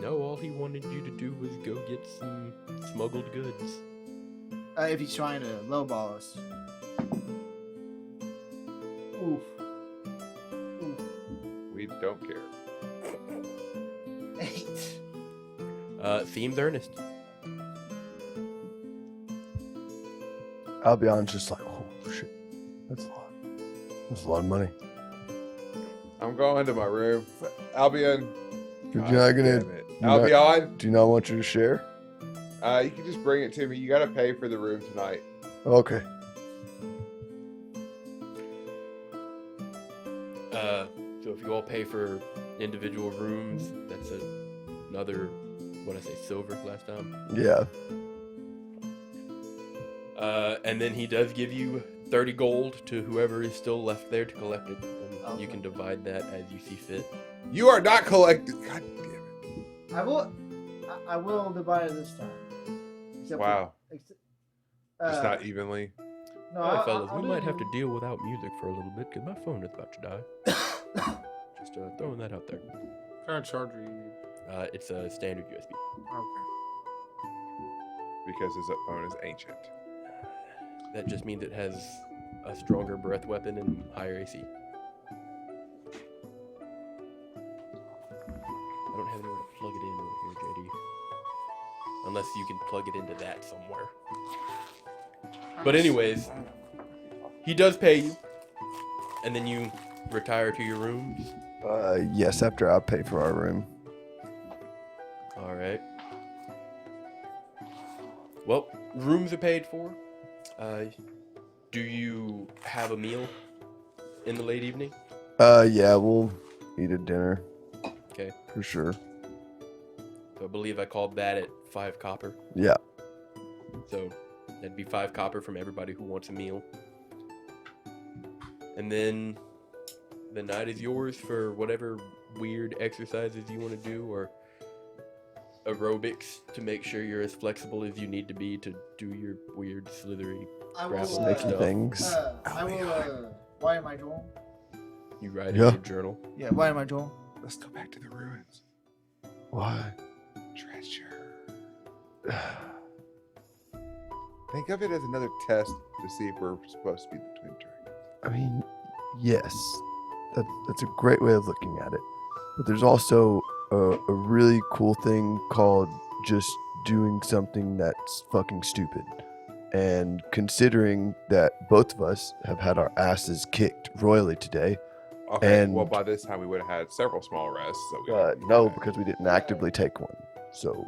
No, all he wanted you to do was go get some smuggled goods. if he's trying to lowball us. Oof. Oof. We don't care. 8. Seems earnest. I'll be honest, just like, oh shit, that's a lot. That's a lot of money. I'm going to my room. Albion. You're God not gonna. damn it. you're not- Albion. Do you not want you to share? You can just bring it to me. You gotta pay for the room tonight. Okay. So if you all pay for individual rooms, that's another, what did I say, silver last time? Yeah. And then he does give you 30 gold to whoever is still left there to collect it. And you Okay. can divide that as you see fit. You are not collected. God damn it. I will divide it this time. Except Wow. Except, Just not evenly. No, All right, I'll- fellas, I'll we do might it. have to deal without music for a little bit because my phone is about to die. Just throwing that out there. What kind of charger you need? It's a standard USB. Okay. Because his phone is ancient. That just means it has a stronger breath weapon and higher AC. I don't have anywhere to plug it in over here, JD. Unless you can plug it into that somewhere. But anyways, he does pay you. And then you retire to your rooms. Yes, after I pay for our room. All right. Well, rooms are paid for. Do you have a meal in the late evening? Yeah, we'll eat a dinner Okay. for sure. So I believe I called that at 5 copper. Yeah. So that'd be 5 copper from everybody who wants a meal. And then the night is yours for whatever weird exercises you want to do or aerobics to make sure you're as flexible as you need to be to do your weird slithery I grapple will, Snaky stuff. things. I will. Why am I Joel? You write Yeah. in your journal. Yeah, why am I Joel? Let's go back to the ruins. Why? Treasure. Think of it as another test to see if we're supposed to be the twin turkey. I mean, yes, that's a great way of looking at it. But there's also a really cool thing called just doing something that's fucking stupid. And considering that both of us have had our asses kicked royally today, Okay, And- well, by this time we would have had several small rests. So we no, because we didn't actively take one, so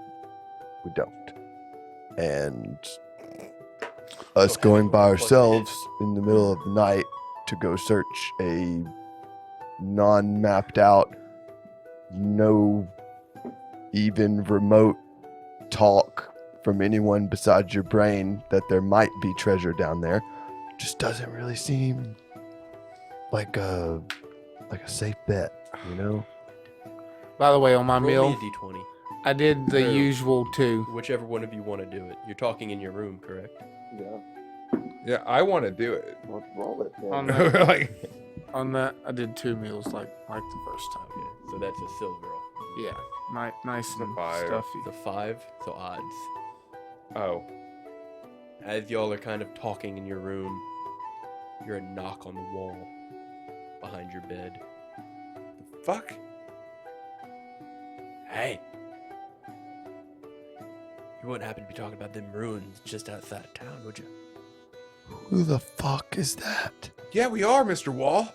we don't. And us So going by having one plugged in. ourselves in the middle of the night to go search a non-mapped out, no even remote talk from anyone besides your brain that there might be treasure down there just doesn't really seem like a safe bet, you know? By the way, on my Roll meal, me a d20. I did the Or- usual too. Whichever one of you want to do it. You're talking in your room, correct? Yeah, I want to do it. Let's roll it On that, Like, on that, I did 2 meals like the first time. Okay, so that's a silver. Yeah, nice It's a and 5. stuffy. It's a 5, so odds. oh, As y'all are kind of talking in your room, you hear a knock on the wall behind your bed. the fuck? Hey! You wouldn't happen to be talking about them ruins just outside of town, would you? Who the fuck is that? Yeah, we are, Mr. Wall.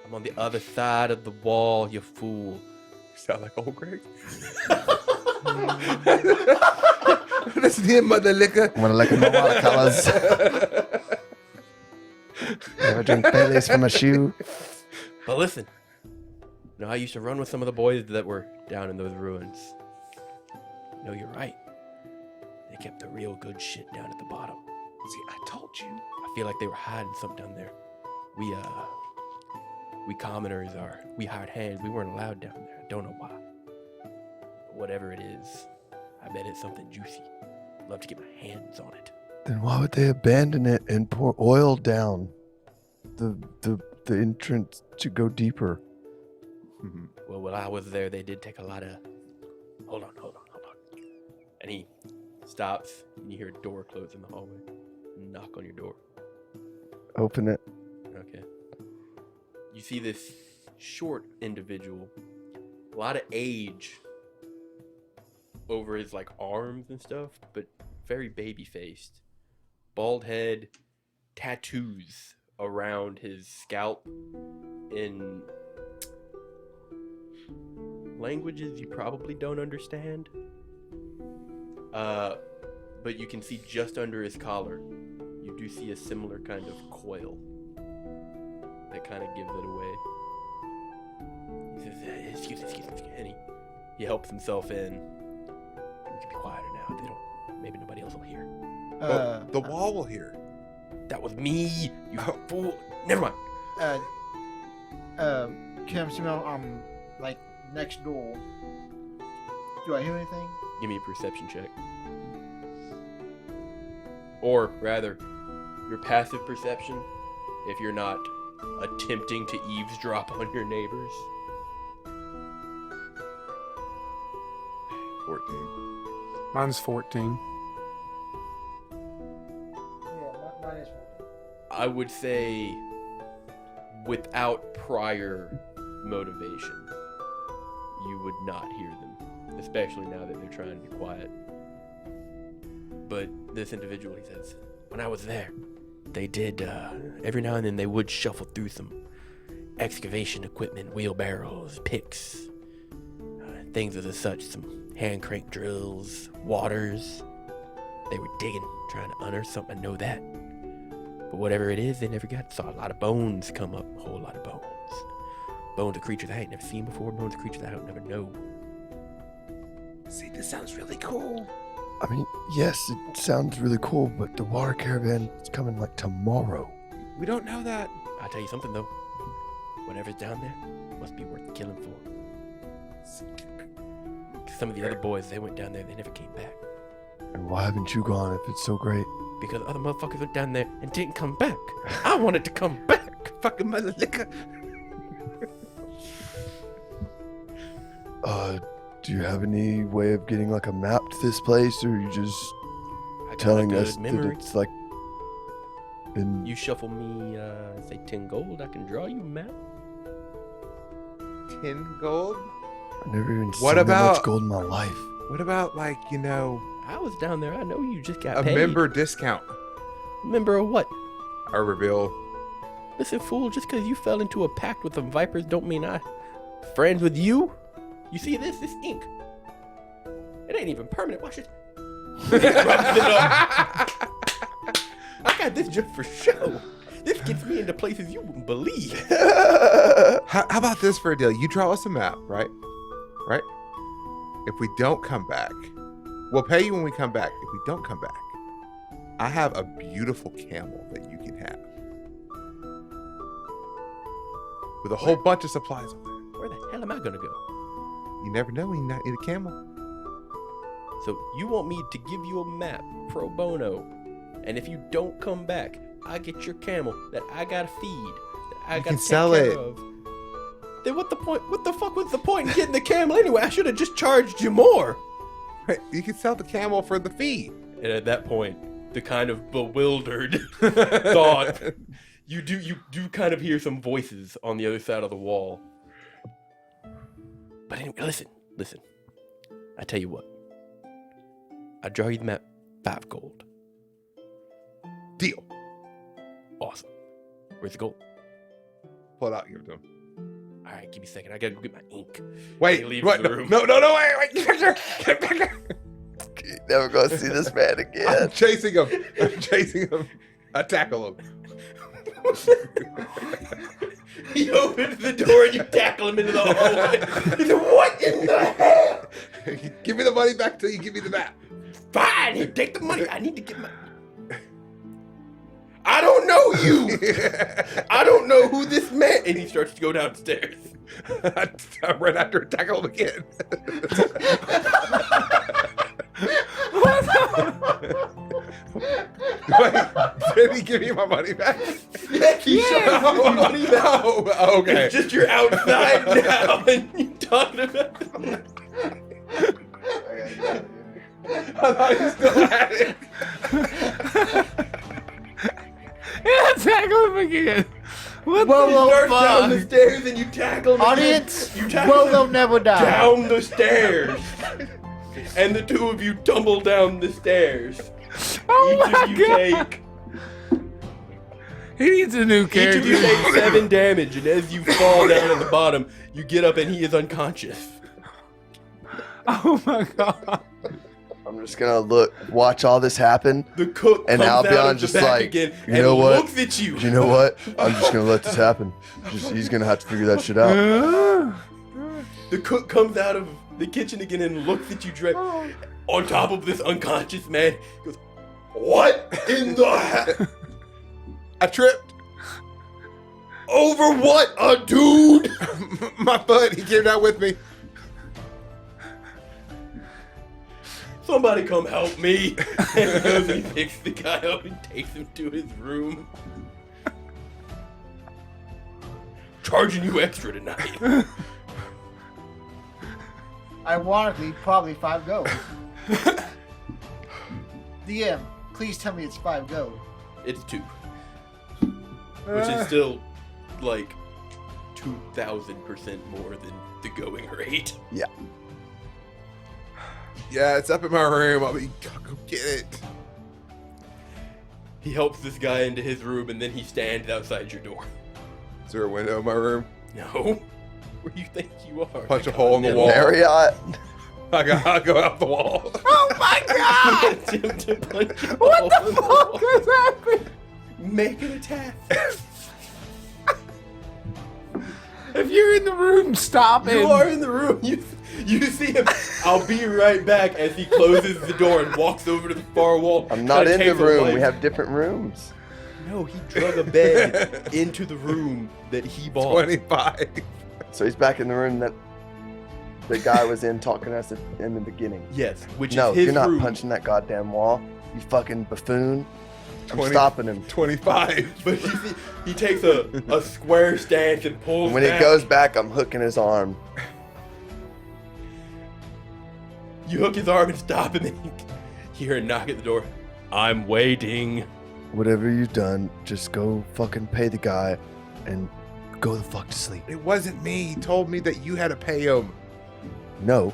I'm on the other side of the wall, you fool. You sound like old Greg. That's the mother liquor. Wanna look at my watercolors? Ever drink Baileys from a shoe? But listen, you know, I used to run with some of the boys that were down in those ruins. No, you're right. They kept the real good shit down at the bottom. See, I told you. I feel like they were hiding something down there. We commoners we hired hands. We weren't allowed down there. I don't know why. But whatever it is, I bet it's something juicy. I'd love to get my hands on it. Then why would they abandon it and pour oil down the entrance to go deeper? Well, when I was there, they did take a lot of... Hold on. And he stops, and you hear a door close in the hallway. Knock on your door. Open it. Okay. You see this short individual, a lot of age over his like arms and stuff, but very baby faced. Bald head, tattoos around his scalp in languages you probably don't understand. But you can see just under his collar, you do see a similar kind of coil that kind of gives it away. He says, excuse me. And he helps himself in. We can be quieter now. They don't. Maybe nobody else will hear. The wall will hear. That was me, you fool. Never mind. Kim, I'm like next door. Do I hear anything? Give me a perception check. Or rather, your passive perception, if you're not attempting to eavesdrop on your neighbors. 14. Mine's 14. Mine is. I would say without prior motivation, you would not hear them, especially now that they're trying to be quiet. But this individual, he says, when I was there, they did, every now and then they would shuffle through some excavation equipment, wheelbarrows, picks, things of the such, some hand crank drills, waters. They were digging, trying to unearth something. I know that. But whatever it is, they never got. Saw a lot of bones come up, a whole lot of bones. Bones of creatures I ain't never seen before, bones of creatures I don't never know. See, this sounds really cool. I mean, yes, it sounds really cool, but the water caravan is coming like tomorrow. We don't know that. I'll tell you something though. Whatever's down there must be worth killing for. Some of the other boys, they went down there, they never came back. And why haven't you gone if it's so great? Because other motherfuckers went down there and didn't come back. I wanted to come back. Fucking mother liquor. Do you have any way of getting like a map to this place, or are you just I got telling a good us memory. that it's like in... You shuffle me, say 10 gold, I can draw you a map. 10 gold? I've never even What seen that about- much gold in my life. What about, like, I was down there. I know you just got a paid. member discount? Member of what? I reveal. Listen, fool, just because you fell into a pact with some vipers don't mean I friends with you. You see this ink? It ain't even permanent. Watch it. Rubs it up. I got this just for show. This gets me into places you wouldn't believe. How about this for a deal? You draw us a map, right? Right? If we don't come back, we'll pay you when we come back. If we don't come back, I have a beautiful camel that you can have. With a whole bunch of supplies on it. Where the hell am I gonna go? You never know when you need a camel. So you want me to give you a map pro bono, and if you don't come back, I get your camel that I gotta feed, that I You gotta can take sell care it. of. Then what the point? What the fuck was the point in getting the camel anyway? I should have just charged you more. Right, you can sell the camel for the fee. And at that point, the kind of bewildered thought, you do kind of hear some voices on the other side of the wall. But anyway, listen. I tell you what. I draw you the map, 5 gold. Deal. Awesome. Where's the gold? Pull it out and give it to him. All right, give me a second. I gotta go get my ink. Wait, He leaves what? the room. No, wait. Get back here. Get back here. You're never gonna see this man again. I'm chasing him. I tackle him. He opens the door and you tackle him into the hallway. He said, what in the hell? Give me the money back till you give me the map. Fine, here, take the money. I need to get my... I don't know you. I don't know who this man... And he starts to go downstairs. I run after and tackle him again. Wait, did he give me my money back? Yeah, he showed you money back. Oh, okay. It's just you're outside now and you talking about the... I thought he still had it. Yeah, tackle him again. What Whoa, the You whoa, start fuck. down the stairs and you tackle him. Audience, You tackle Will him will never die. down the stairs. And the two of you tumble down the stairs. Oh Each my of you god! take... He needs a new Each of you character. take 7 damage, and as you fall down at the bottom, you get up and he is unconscious. Oh my god! I'm I'm just gonna watch all this happen. The cook And comes out Albion's of the just back like, again you and know what? looks at you. You know what? I'm just gonna let this happen. He's gonna have to figure that shit out. The cook comes out of the kitchen again and looks at you, Drake, on top of this unconscious man. He goes, "What in the I tripped. over what, a dude?" My bud, he came down with me. Somebody come help me. And he goes and he picks the guy up and takes him to his room. Charging you extra tonight. Ironically, probably 5 gold. DM, please tell me it's 5 gold. It's 2. Which is still like 2,000% more than the going rate. Yeah, it's up in my room. I'll go get it. He helps this guy into his room and then he stands outside your door. Is there a window in my room? No. Where do you think you are? Punch a hole in the wall. Marriott. I go out the wall. Oh my god! Attempt to punch a What hole the in fuck wall. has happened? Make an attack. If you're in the room, stop it. You are in the room. You see him. I'll be right back as he closes the door and walks over to the far wall. I'm not kinda in the takes a room. light. We have different rooms. No, he drug a bed into the room that he bought. 25. So he's back in the room that the guy was in talking to us in the beginning. Yes, which No, is his you're not room. punching that goddamn wall. You fucking buffoon. I'm 20. stopping him. 25. But you see, he takes a square stance and pulls When he back. goes back, I'm hooking his arm. You hook his arm and stop him, and you hear a knock at the door. I'm waiting. Whatever you've done, just go fucking pay the guy and go the fuck to sleep. It wasn't me. He told me that you had to pay him. No,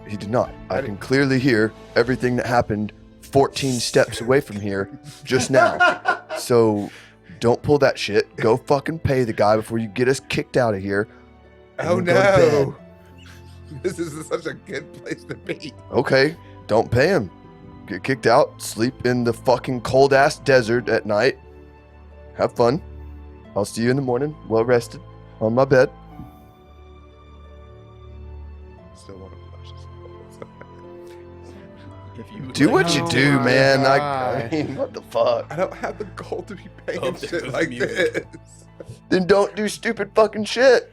he did not. I can clearly hear everything that happened 14 steps away from here just now. So don't pull that shit. Go fucking pay the guy before you get us kicked out of here. and Oh then go to bed. no. This is such a good place to be. Okay, don't pay him. Get kicked out, sleep in the fucking cold ass desert at night. Have fun. I'll see you in the morning, well rested, on my bed. Still want to flush this. If you would Do like what you Oh do, my man. I God. mean, what the fuck? I don't have the gold to be paying Oh, there shit goes like music. this. Then don't do stupid fucking shit.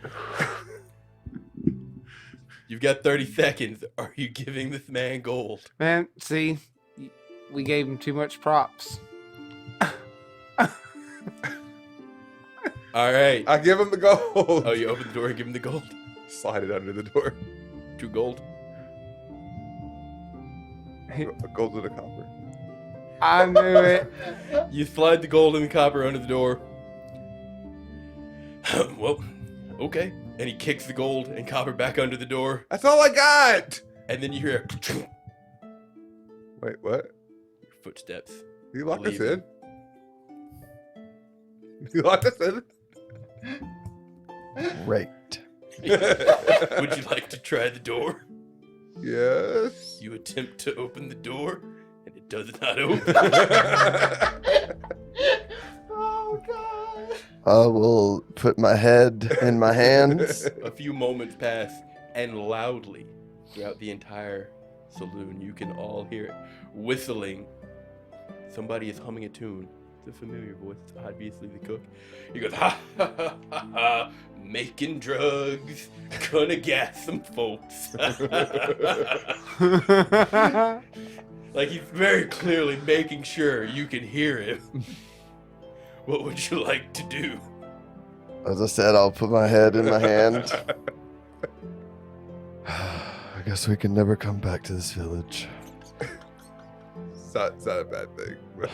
You've got 30 seconds. Are you giving this man gold? Man, see, we gave him too much props. All right. I give him the gold. Oh, you open the door and give him the gold? Slide it under the door. 2 gold? A gold and a copper. I knew it. You slide the gold and the copper under the door. Well, okay. And he kicks the gold and copper back under the door. That's all I got. And then you hear Wait, what? footsteps. You locked us Leave. in? You locked us in? Great. Would you like to try the door? Yes. You attempt to open the door, and it does not open. Oh god. I will put my head in my hands. A few moments pass, and loudly throughout the entire saloon, you can all hear it whistling. Somebody is humming a tune. It's a familiar voice. It's obviously the cook. He goes, ha ha ha ha ha, making drugs, gonna gas some folks. Like he's very clearly making sure you can hear him. What would you like to do? As I said, I'll put my head in my hand. I guess we can never come back to this village. It's not a bad thing. but-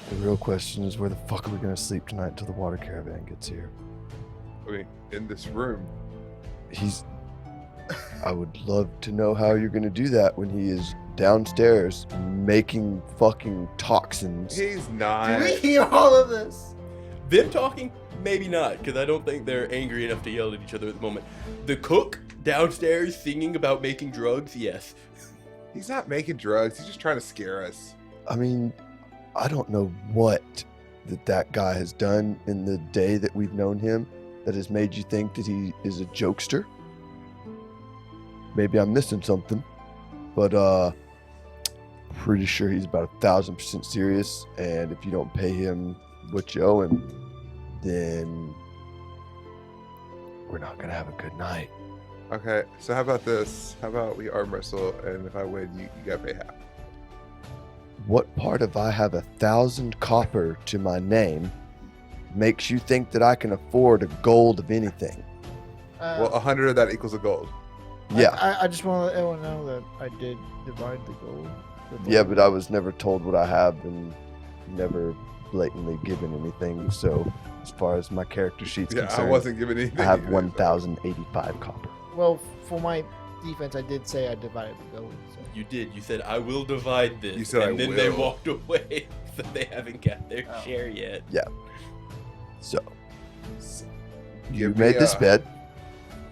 The real question is, where the fuck are we gonna sleep tonight till the water caravan gets here? I mean, in this room. I would love to know how you're gonna do that when he is downstairs making fucking toxins. He's Do not. we hear all of this? Them talking? Maybe not, because I don't think they're angry enough to yell at each other at the moment. The cook Downstairs singing about making drugs? Yes. He's not making drugs. He's just trying to scare us. I mean, I don't know what that guy has done in the day that we've known him that has made you think that he is a jokester. Maybe I'm missing something, but pretty sure he's about 1,000% serious. And if you don't pay him what you owe him, then we're not gonna have a good night. Okay, so how about this? How about we arm wrestle, and if I win, you gotta pay half. What part of I have 1,000 copper to my name makes you think that I can afford a gold of anything? Well, 100 of that equals a gold. Yeah. I just want to let everyone know that I did divide the gold. Yeah, but I was never told what I have and never blatantly given anything. So as far as my character sheet's Yeah, concerned, I wasn't giving anything. I have either, 1,085 copper. Well, for my defense, I did say I divided the gold. So. You did. You said, I will divide this. You said, and "I then they will." walked away. So they haven't got their Oh. share yet. So So, you give made me, this bed.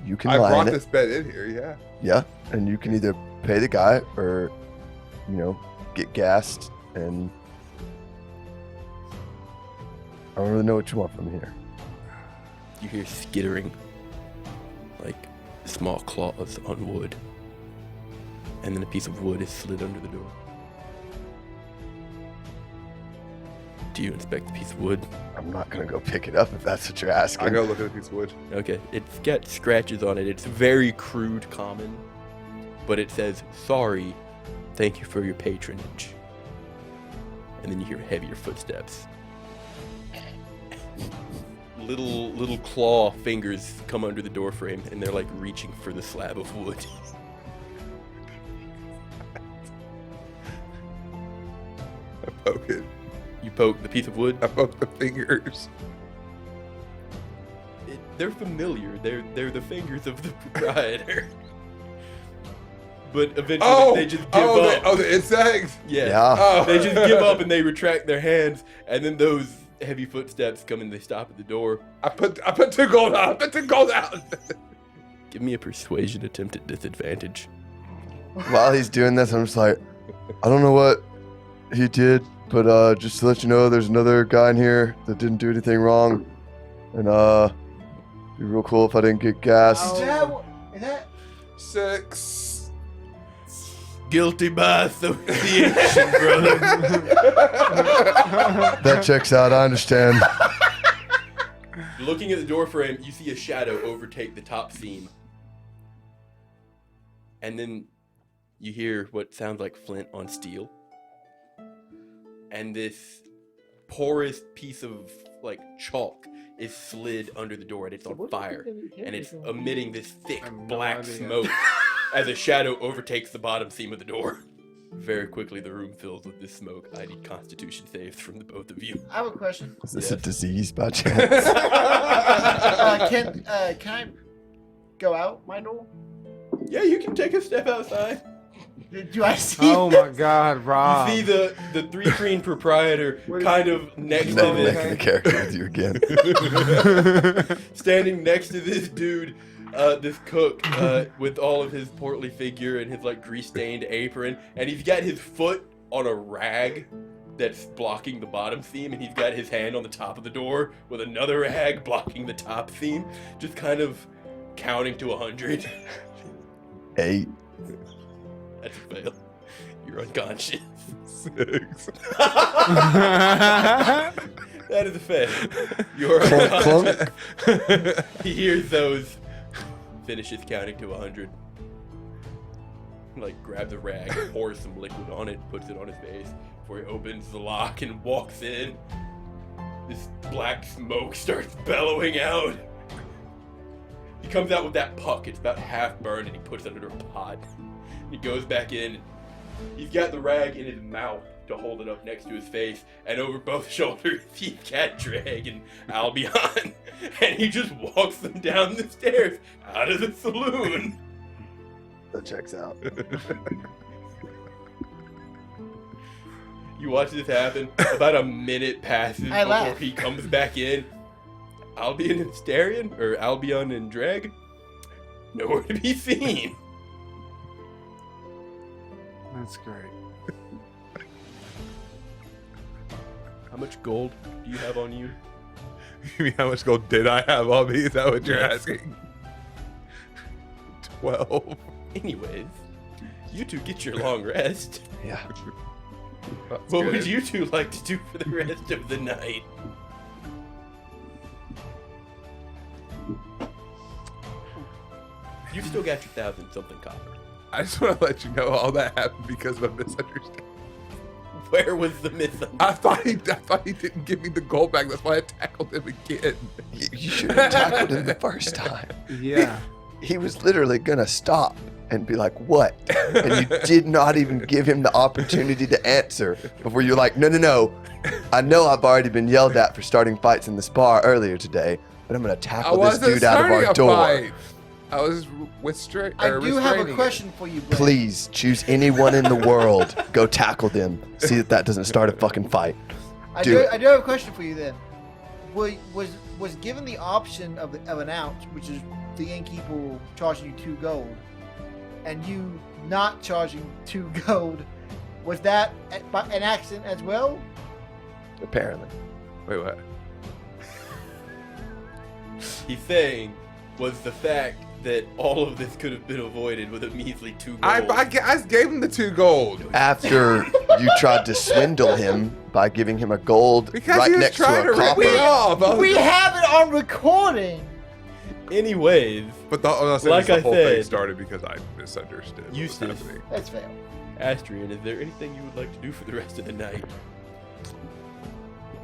You can I lie brought in it. this bed in here, yeah. Yeah, and you can either pay the guy or, get gassed. And I don't really know what you want from here. You hear skittering, like small claws on wood. And then a piece of wood is slid under the door. Do you inspect the piece of wood? I'm not gonna go pick it up if that's what you're asking. I go look at a piece of wood. Okay, it's got scratches on it. It's very crude common, but it says, sorry, thank you for your patronage. And then you hear heavier footsteps. Little claw fingers come under the door frame, and they're like reaching for the slab of wood. I poke it. You poke the piece of wood. I poke the fingers. They're familiar. They're the fingers of the proprietor. But eventually they just give up. The insects? Yeah. Yeah. Oh. They just give up and they retract their hands, and then those heavy footsteps come and they stop at the door. I put 2 gold out. I put 2 gold out. Give me a persuasion attempt at disadvantage. While he's doing this, I'm just like, I don't know what he did, but just to let you know, there's another guy in here that didn't do anything wrong, and it'd be real cool if I didn't get gassed. Is that 6. Guilty by association, brother. That checks out. I understand. Looking at the door frame, you see a shadow overtake the top seam. And then you hear what sounds like flint on steel. And this porous piece of like chalk is slid under the door, and it's on fire. And it's emitting this thick I have no black idea. smoke as a shadow overtakes the bottom seam of the door. Very quickly, the room fills with this smoke. I need Constitution saves from the both of you. I have a question. Is this a Yes. disease by chance? Can I go out my door? Yeah, you can take a step outside. Do I see? Oh my God, Rob. You see the three green proprietor What is- kind of next to Never this, making a character with you again. standing next to this dude, this cook, with all of his portly figure and his like grease-stained apron, and he's got his foot on a rag that's blocking the bottom seam, and he's got his hand on the top of the door with another rag blocking the top seam, just kind of counting to 100. 8. That's a fail. You're unconscious. 6. That is a fail. You're Clunk, unconscious. He hears those, finishes counting to 100. Like grabs a rag, pours some liquid on it, puts it on his face before he opens the lock and walks in. This black smoke starts bellowing out. He comes out with that puck. It's about half burned, and he puts it under a pot. He goes back in. He's got the rag in his mouth to hold it up next to his face, and over both shoulders he's got Drag and Albion, and he just walks them down the stairs out of the saloon. That checks out. You watch this happen. About a minute passes I before laugh. he comes back in. Albion and Starion, or Albion and Drag. Nowhere to be seen. That's great. How much gold do you have on you? You mean how much gold did I have on me? Is that what you're Yes. asking? 12. Anyways, you two get your long rest. Yeah. That's What would good. you two like to do for the rest of the night? You've still got your 1,000-something copper. I just want to let you know all that happened because of a misunderstanding. Where was the misunderstanding? I thought he didn't give me the gold back. That's why I tackled him again. You should have tackled him the first time. Yeah. He was literally gonna stop and be like, "What?" And you did not even give him the opportunity to answer before you're like, "No. I know I've already been yelled at for starting fights in this bar earlier today, but I'm gonna I tackle this wasn't dude out of starting our a door." fight. I was I do have a question for you, Blake. Please choose anyone in the world. Go tackle them. See that doesn't start a fucking fight. I do do. it. I do have a question for you then. Was given the option of an ounce, which is the innkeeper charging you 2 gold, and you not charging 2 gold, was that an accident as well? Apparently. Wait, what? He's saying was the fact that all of this could have been avoided with a measly 2 gold. I gave him the 2 gold. After you tried to swindle him by giving him a gold Because right he was next to trying a to rip copper. me off. I was We like- have it on recording. Anyways, But the whole said, thing started because I misunderstood what was Eustace. happening. That's fair. Astrian, is there anything you would like to do for the rest of the night?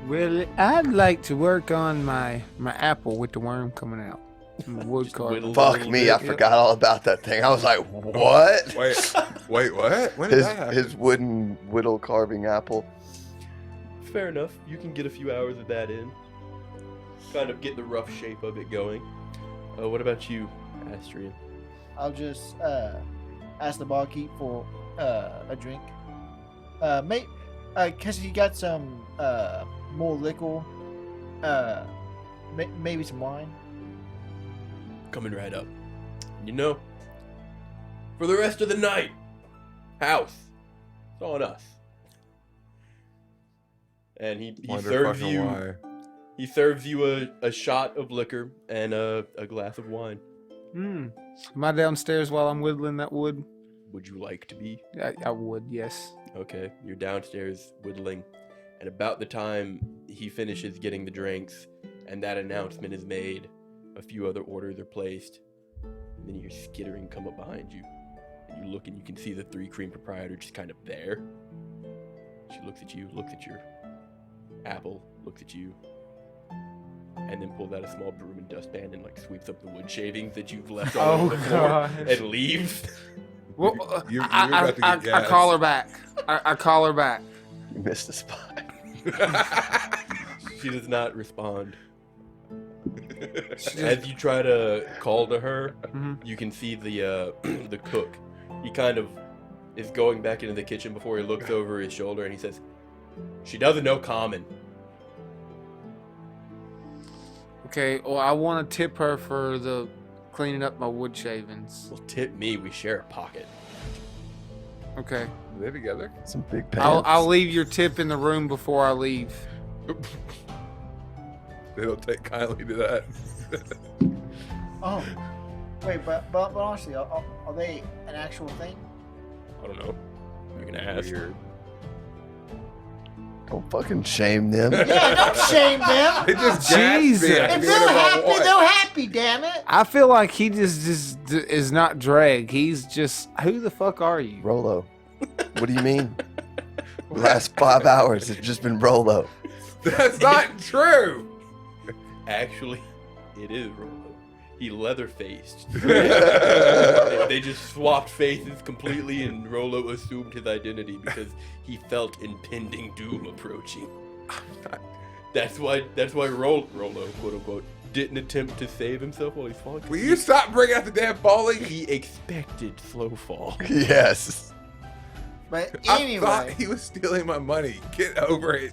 Well, I'd like to work on my apple with the worm coming out. My wood Just carving. whittle- Fuck me, I forgot all about that thing. I was like, what? Wait, what? When did His, that happen? his wooden whittle carving apple. Fair enough. You can get a few hours of that in. Kind of get the rough shape of it going. What about you, Astrian? I'll just ask the barkeep for a drink. Cause he got some more liquor. Maybe some wine. Coming right up. You know, for the rest of the night, house, it's on us. And he Wonder serves fucking you. why. He serves you a shot of liquor and a glass of wine. Am I downstairs while I'm whittling that wood? Would you like to be? I would, yes. Okay, you're downstairs whittling, and about the time he finishes getting the drinks and that announcement is made, a few other orders are placed, and then you hear skittering come up behind you, and you look and you can see the 3 Cream proprietor just kind of there. She looks at you, looks at your apple, looks at you, and then pulls out a small broom and dustpan and like sweeps up the wood shavings that you've left all over the floor and leaves. Well, You're about to get I gas. call her back. I call her back. You missed a spot. She does not respond. She As you try to call to her, Mhm. you can see the the cook. He kind of is going back into the kitchen before he looks over his shoulder and he says, "She doesn't know common." Okay, well, I want to tip her for the cleaning up my wood shavings. Well, tip me. We share a pocket. Okay, Are they together? Some big pants. I'll leave your tip in the room before I leave. They don't take kindly to that. Oh, wait, but honestly, are they an actual thing? I don't know. You're gonna ask. Weird. Don't fucking shame them. Yeah, don't shame them. They just Jesus. gas me. I can If do they're whatever I happy, want. they're happy. Damn it. I feel like he just is not drag. He's just, who the fuck are you? Rolo. What do you mean? The last 5 hours it's just been Rolo. That's not true. Actually, it is Rolo. He leather-faced. They just swapped faces completely, and Rolo assumed his identity because he felt impending doom approaching. That's why Rolo, quote unquote, didn't attempt to save himself while he's falling. 'cause Will you stop bringing out the damn falling? He expected slow fall. Yes. But I thought anyway, he was stealing my money. Get over it.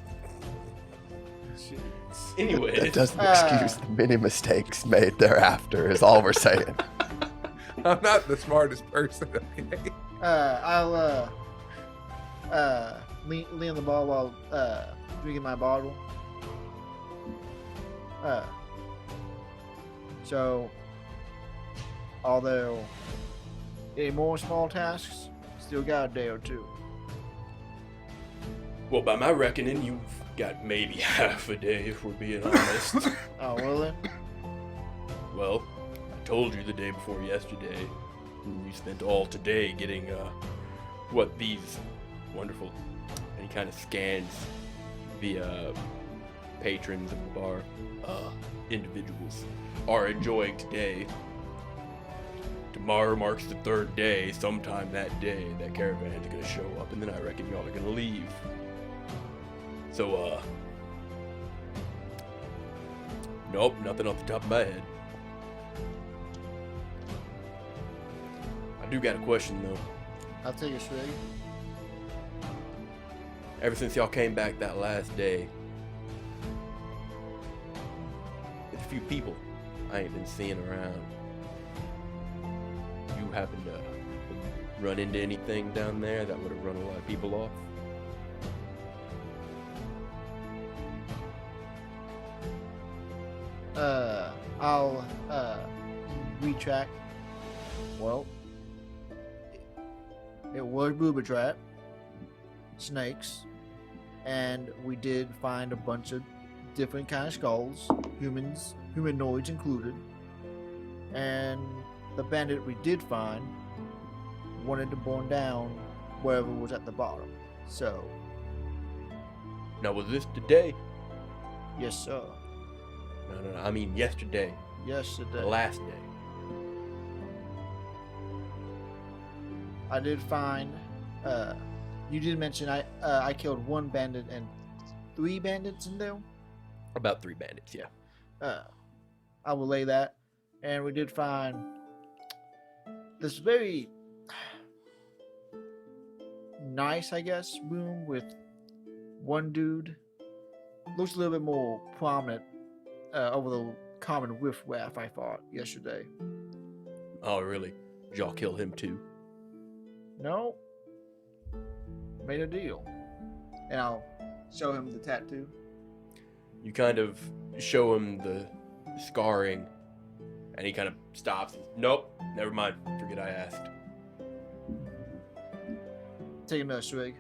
Anyway, That doesn't excuse the many mistakes made thereafter, is all we're saying. I'm not the smartest person. Okay? I'll lean on the ball while drinking my bottle. So, although any more small tasks, still got a day or two. Well, by my reckoning, you've got maybe half a day, if we're being honest. Oh, really? Well, I told you the day before yesterday. And you spent all today getting, these wonderful. And he kind of scans the, patrons of the bar, individuals are enjoying today. Tomorrow marks the third day. Sometime that day, that caravan's gonna show up, and then I reckon y'all are gonna leave. So, nope, nothing off the top of my head. I do got a question, though. I'll take a swig. Ever since y'all came back that last day, there's a few people I ain't been seeing around. You happen to run into anything down there that would have run a lot of people off? I'll retract. Well, it was booby trap, snakes, and we did find a bunch of different kind of skulls, humanoids included, and the bandit we did find wanted to burn down wherever was at the bottom. So, Now, was this today? yes, sir. No, I mean yesterday. Yesterday. The last day. I did find. You did mention I killed one bandit and 3 bandits in there. About 3 bandits, yeah. I will lay that. And we did find this very nice, I guess, room with one dude. Looks a little bit more prominent over the common riffraff I fought yesterday. Oh, really? Did y'all kill him too? No. Made a deal. And I'll show him the tattoo. You kind of show him the scarring, and he kind of stops. Nope, never mind. Forget I asked. Take another swig.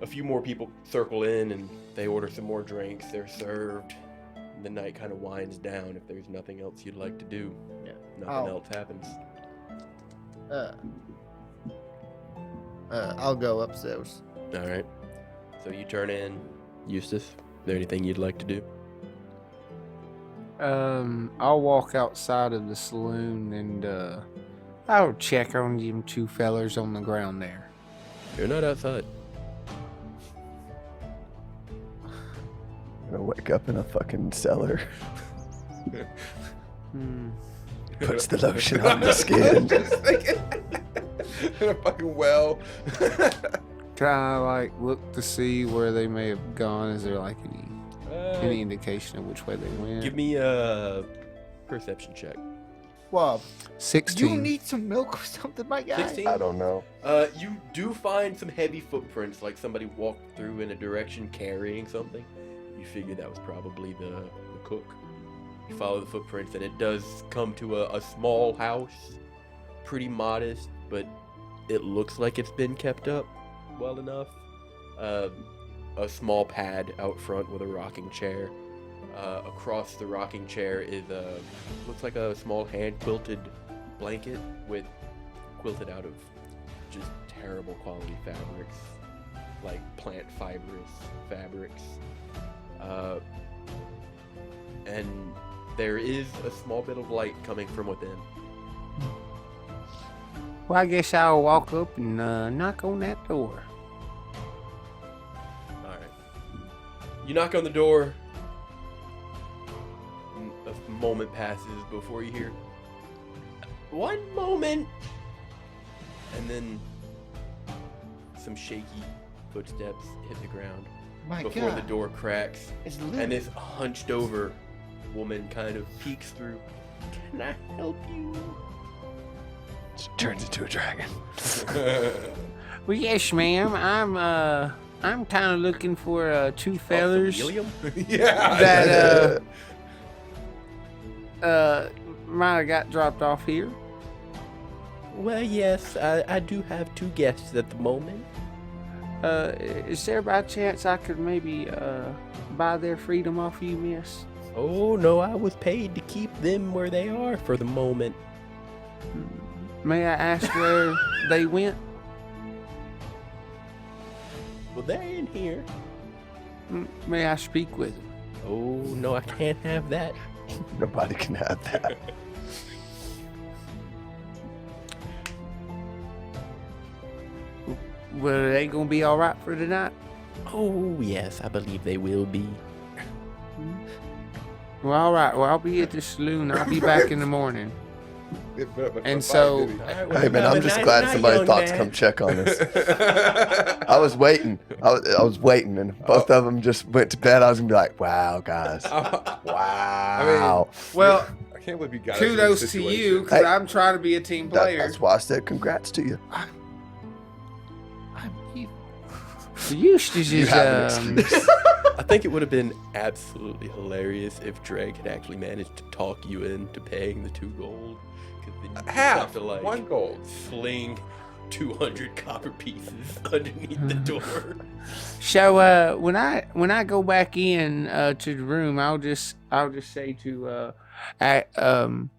A few more people circle in, and they order some more drinks. They're served. And the night kind of winds down. If there's nothing else you'd like to do, Yeah. nothing else happens. I'll go upstairs. All right. So you turn in, Eustace. Is there anything you'd like to do? I'll walk outside of the saloon and I'll check on them 2 fellers on the ground there. You're not outside. I'm gonna wake up in a fucking cellar. Puts the lotion on the skin. Just thinking. In a fucking well. Can I like look to see where they may have gone? Is there like any indication of which way they went? Give me a perception check. Well, 16. you need some milk or something, my guy. 16? I don't know. You do find some heavy footprints, like somebody walked through in a direction carrying something. You figure that was probably the cook. You follow the footprints, and it does come to a small house. Pretty modest, but it looks like it's been kept up well enough. A small pad out front with a rocking chair. Across the rocking chair is looks like a small hand-quilted blanket with quilted out of just terrible quality fabrics, like plant fibrous fabrics. And there is a small bit of light coming from within. Well, I guess I'll walk up and knock on that door. Alright. You knock on the door. A moment passes before you hear one moment, and then some shaky footsteps hit the ground My before God. the door cracks, It's and lit. this hunched over woman kind of peeks through. Can I help you? She turns into a dragon. Well, yes, ma'am. I'm kind of looking for two fellers Yeah. that might have got dropped off here. Well, yes, I do have 2 guests at the moment. Is there by chance I could maybe buy their freedom off you, miss? Oh, no, I was paid to keep them where they are for the moment. May I ask where they went? Well, they're in here. May I speak with them? Oh, no, I can't have that. Nobody can have that. Well, are they gonna be all right for tonight? Oh, yes, I believe they will be. Well, all right. Well, I'll be at the saloon. I'll be back in the morning. And so- Hey man, I'm just glad somebody thought to come check on us. I was waiting. I was waiting, and both of them just went to bed. I was gonna be like, "Wow, guys, wow." Well, I can't believe you got us in this kudos to situation. you, because Hey, I'm trying to be a team player. That's why I said congrats to you. I'm evil. The Eustace You is have an excuse. I think it would have been absolutely hilarious if Drake had actually managed to talk you into paying the 2 gold. 'Cause then you just Half. to, like, 1 gold. sling 200 copper pieces underneath the door. So when I go back in to the room, I'll just say to Astrion.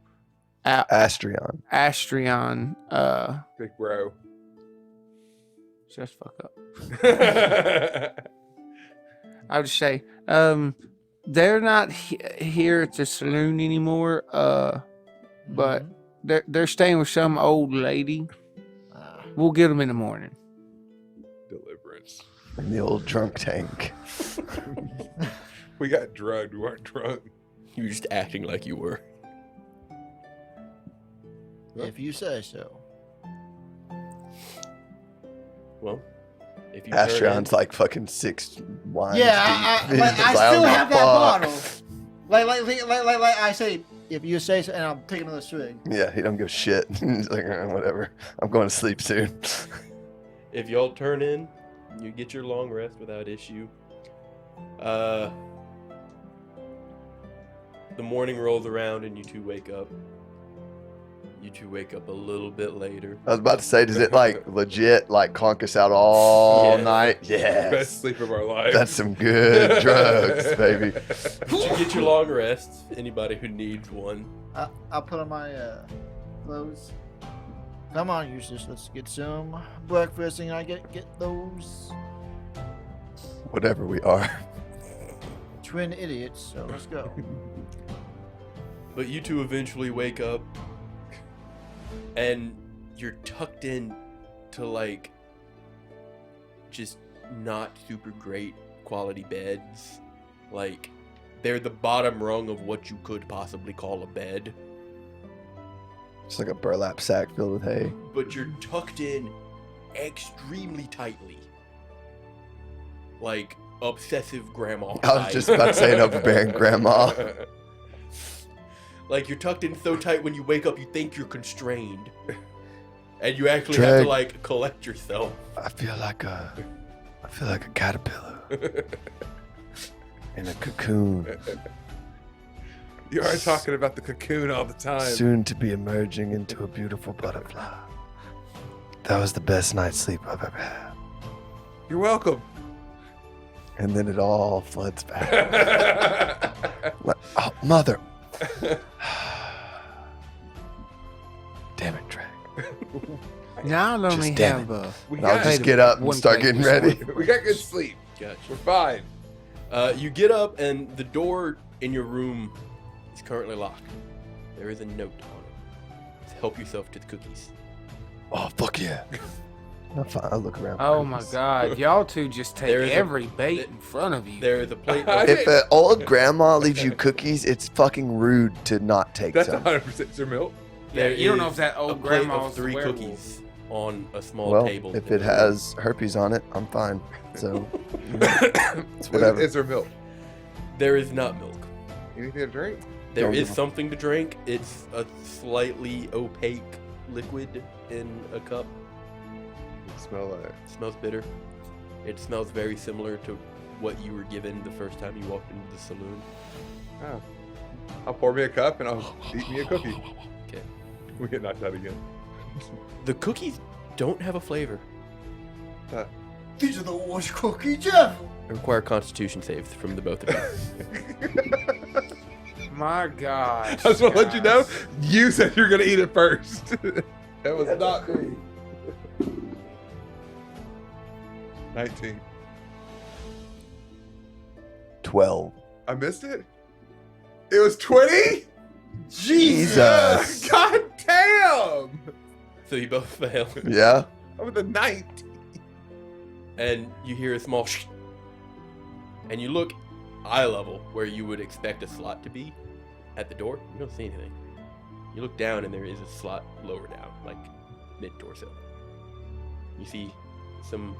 Astrion, Big bro. shut the fuck up. I'll just say, they're not here at the saloon anymore. But they're staying with some old lady. We'll get them in the morning. Deliverance. In the old drunk tank. We got drugged. We weren't drunk. You were just acting like you were. If you say so. Well, if you turn in- Astrion's like fucking 6 wines Yeah, deep. I He's like, still "Oh, have that fuck." bottle. Like I say, if you say so, and I'll take another swig. Yeah, he don't give a shit. He's like, whatever. I'm going to sleep soon. If y'all turn in, you get your long rest without issue. The morning rolls around and you 2 wake up. You 2 wake up a little bit later. I was about to say, does it like legit like conk us out all Yeah. night? Yeah. Best sleep of our life. That's some good drugs, baby. You get your long rests. Anybody who needs one. I'll put on my clothes. Come on, Eustace, let's get some breakfast and I get those Whatever we are. twin idiots, so let's go. But you 2 eventually wake up, and you're tucked in to like just not super great quality beds. Like they're the bottom rung of what you could possibly call a bed. It's like a burlap sack filled with hay. But you're tucked in extremely tightly. Like obsessive grandma. I was just about to say an overbearing grandma. Like you're tucked in so tight when you wake up you think you're constrained. And you actually have to Drake. like collect yourself. I feel like a caterpillar in a cocoon, You are talking about the cocoon all the time. soon to be emerging into a beautiful butterfly. That was the best night's sleep I've ever had. You're welcome. And then it all floods back. Like, oh, mother. Damn it, Drake. Now I'll only Just damn have We And I'll got just it. get up and one start plate getting this ready. morning. We got good sleep. Gotcha. We're fine. You get up and the door in your room is currently locked. There is a note on it. To help yourself to the cookies. Oh, fuck yeah. No, fine. I'll look around. for Oh my cookies. God, y'all 2 just take There is a- every bait in front of you. There is a plate I of think- If an old grandma leaves you cookies, it's fucking rude to not take That's some. 100% Sir Milk. Yeah, you don't know is if that a old plate grandma's of 3 a werewolf. cookies on a small Well, table. if it has herpes on it, I'm fine. So, It's whatever. It's Sir Milk. There is not milk. Anything to drink? There Don't is know. something to drink. It's a slightly opaque liquid in a cup. Smell that. It smells bitter. It smells very similar to what you were given the first time you walked into the saloon. Oh. I'll pour me a cup and I'll eat me a cookie. Okay. We get knocked out again. The cookies don't have a flavor. These are the worst cookies ever. They require Constitution saves from the both of you. My God. I just want to let you know, you said you're going to eat it first. That was not me. 19. 12. I missed it? It was 20? Jesus. God damn! So you both fail. Yeah. I'm at the 19. And you hear a small shh. And you look eye level where you would expect a slot to be at the door. You don't see anything. You look down and there is a slot lower down, like mid-torso. You see some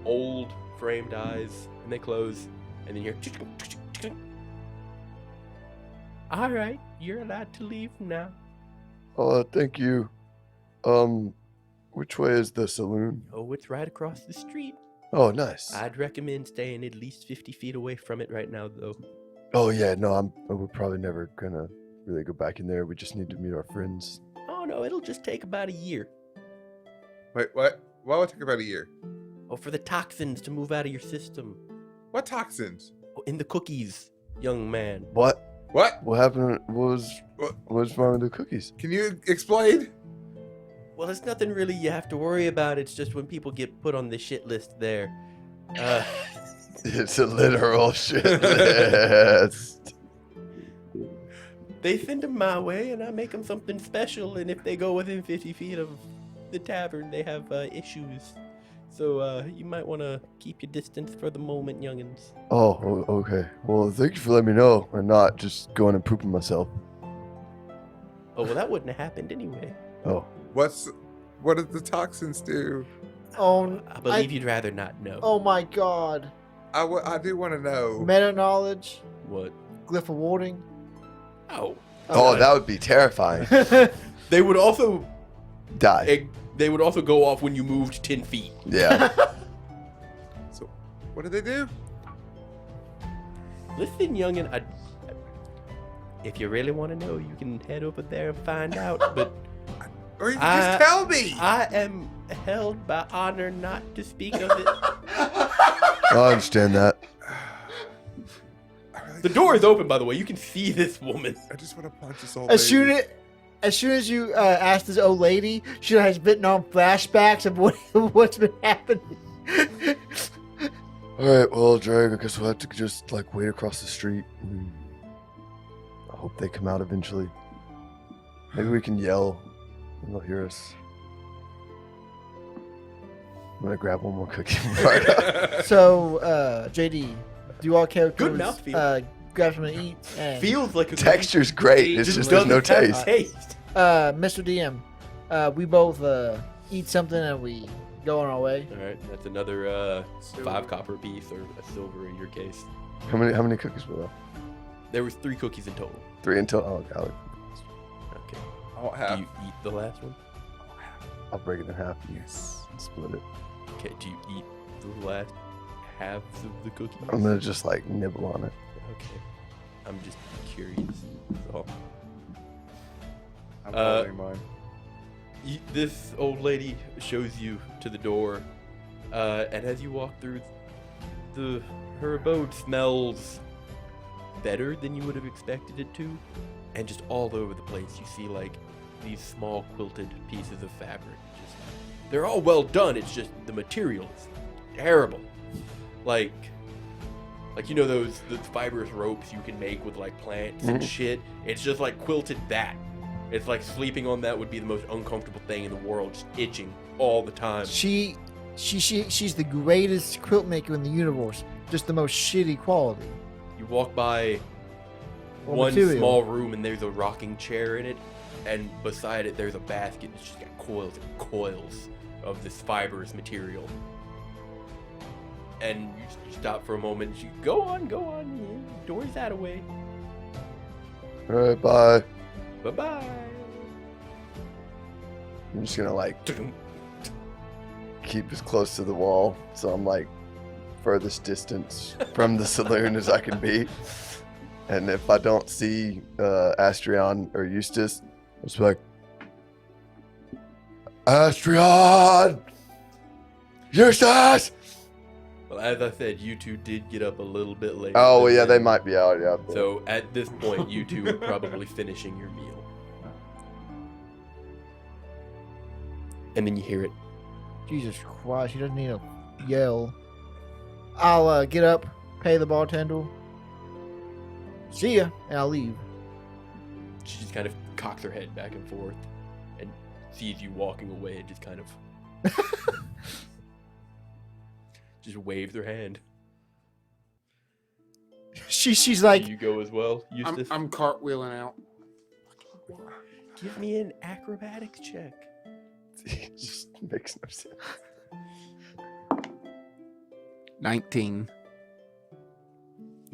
old framed eyes, and they close, and then you hear all right, you're allowed to leave now. Thank you. Which way is the saloon? Oh, it's right across the street. Oh, nice. I'd recommend staying at least 50 feet away from it right now, though. Oh, yeah, no, we're probably never gonna really go back in there. We just need to meet our friends. Oh, no, it'll just take about a year. Wait, what? Why would it take about a year? Oh, for the toxins to move out of your system. What toxins? Oh, in the cookies, young man. What? What? What happened? What's wrong with the cookies? Can you explain? Well, there's nothing really you have to worry about. It's just when people get put on the shit list there. It's a literal shit list. They send them my way, and I make them something special. And if they go within 50 feet of the tavern, they have issues. So you might want to keep your distance for the moment, youngins. Oh, okay. Well, thank you for letting me know and not just going and pooping myself. Oh, well, that wouldn't have happened anyway. Oh. What did the toxins do? Oh, I believe you'd rather not know. Oh my God. I do want to know. Meta knowledge, What? glyph of warding. Oh. Oh, that would be terrifying. They would also Die. they would also go off when you moved 10 feet. Yeah. So, what did they do? Listen, youngin, if you really want to know, you can head over there and find out. But Or you can just tell me. I am held by honor not to speak of it. I understand that. The door is open, by the way. You can see this woman. I just want to punch this old As lady. as soon as you ask this old lady, she has been on flashbacks of what's been happening. All right, well, Drag, I guess we'll have to just wait across the street. I hope they come out eventually. Maybe we can yell and they'll hear us. I'm gonna grab one more cookie. So, JD, do you all care to Good mouthfeel. grab something to eat? And, Feels like a Texture's great. It's just there's no doesn't have taste. taste. Mr. DM, we both eat something and we go on our way. All right, that's another 5 copper piece or a silver in your case. How many cookies were there? There was 3 cookies in total. 3 until. Oh, God. Okay. I won't Do have. you eat the last one? I'll break it in half. Yes. Split it. Okay. Do you eat the last halves of the cookies? I'm gonna just nibble on it. Okay. I'm just curious. That's all. I'm Uh, holding mine. This old lady shows you to the door, and as you walk through, her abode smells better than you would have expected it to, and just all over the place you see these small quilted pieces of fabric. They're all well done. It's just the material is terrible. Like those fibrous ropes you can make with plants and Mhm. shit. It's just quilted that. It's like sleeping on that would be the most uncomfortable thing in the world, just itching all the time. She's the greatest quilt maker in the universe. Just the most shitty quality. You walk by Or one material. small room and there's a rocking chair in it, and beside it there's a basket that's just got coils and coils of this fibrous material. And you stop for a moment. And she go on. Yeah, door's that away. All right, bye. Bye bye. I'm just gonna like keep as close to the wall, so I'm like furthest distance from the saloon as I can be. And if I don't see Astrion or Eustace, I'll just be like, Astrion! Eustace! Well, as I said, you two did get up a little bit later. Oh, well, than yeah, they them. might be out. Yeah. So at this point, you two are probably finishing your meal. And then you hear it. Jesus Christ, he doesn't need to yell. I'll get up, pay the bartender. See ya, and I'll leave. She just kind of cocks her head back and forth and sees you walking away and just kind of just waves her hand. She's like, Do you go as well, Eustace? I'm cartwheeling out. Give me an acrobatics check. It just makes no sense. 19.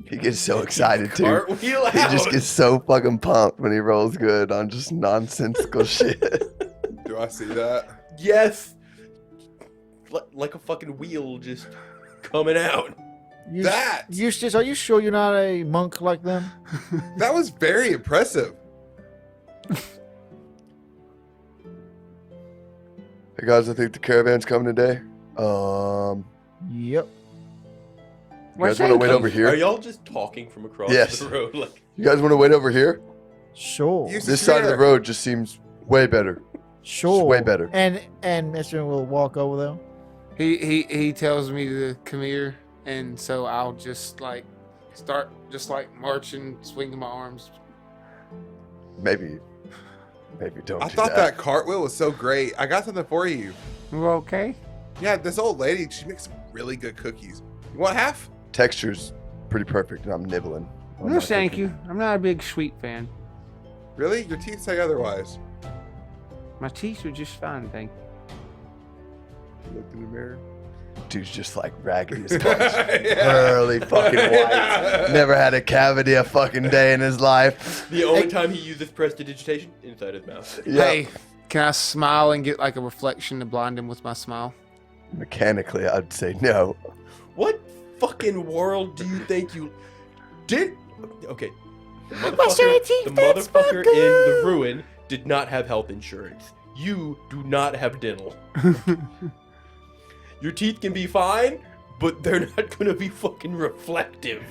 He gets so excited, too. Cartwheel out. He just gets so fucking pumped when he rolls good on just nonsensical shit. Do I see that? Yes. Like a fucking wheel just coming out. That! Eustace, are you sure you're not a monk like them? That was very impressive. Hey guys, I think the caravan's coming today. Yep. You guys want to wait over Are here? y'all just talking from across Yes. the road? Like, You guys want to wait over here? Sure. Eustace, This side of the here. road just seems way better. Sure. way better. And Mr. will walk over there. He tells me to come here, and so I'll just like start just like marching, swinging my arms. Maybe don't. I do thought that cartwheel was so great. I got something for you. We're okay. Yeah, this old lady, she makes some really good cookies. You want half? Texture's pretty perfect, and I'm nibbling. on No, my thank cookie. you. I'm not a big sweet fan. Really? Your teeth say otherwise. My teeth are just fine, thank you. You looked in the mirror. Dude's just like raggedy as punch. Yeah. Pearly fucking white. Never had a cavity a fucking day in his life. the only time he uses prestidigitation inside his mouth. Yeah. Hey, can I smile and get like a reflection to blind him with my smile? Mechanically, I'd say no. What fucking world do you think you did? Okay. The teeth, the that's motherfucker in the fucking- ruin did not have health insurance. You do not have dental. Your teeth can be fine, but they're not gonna be fucking reflective.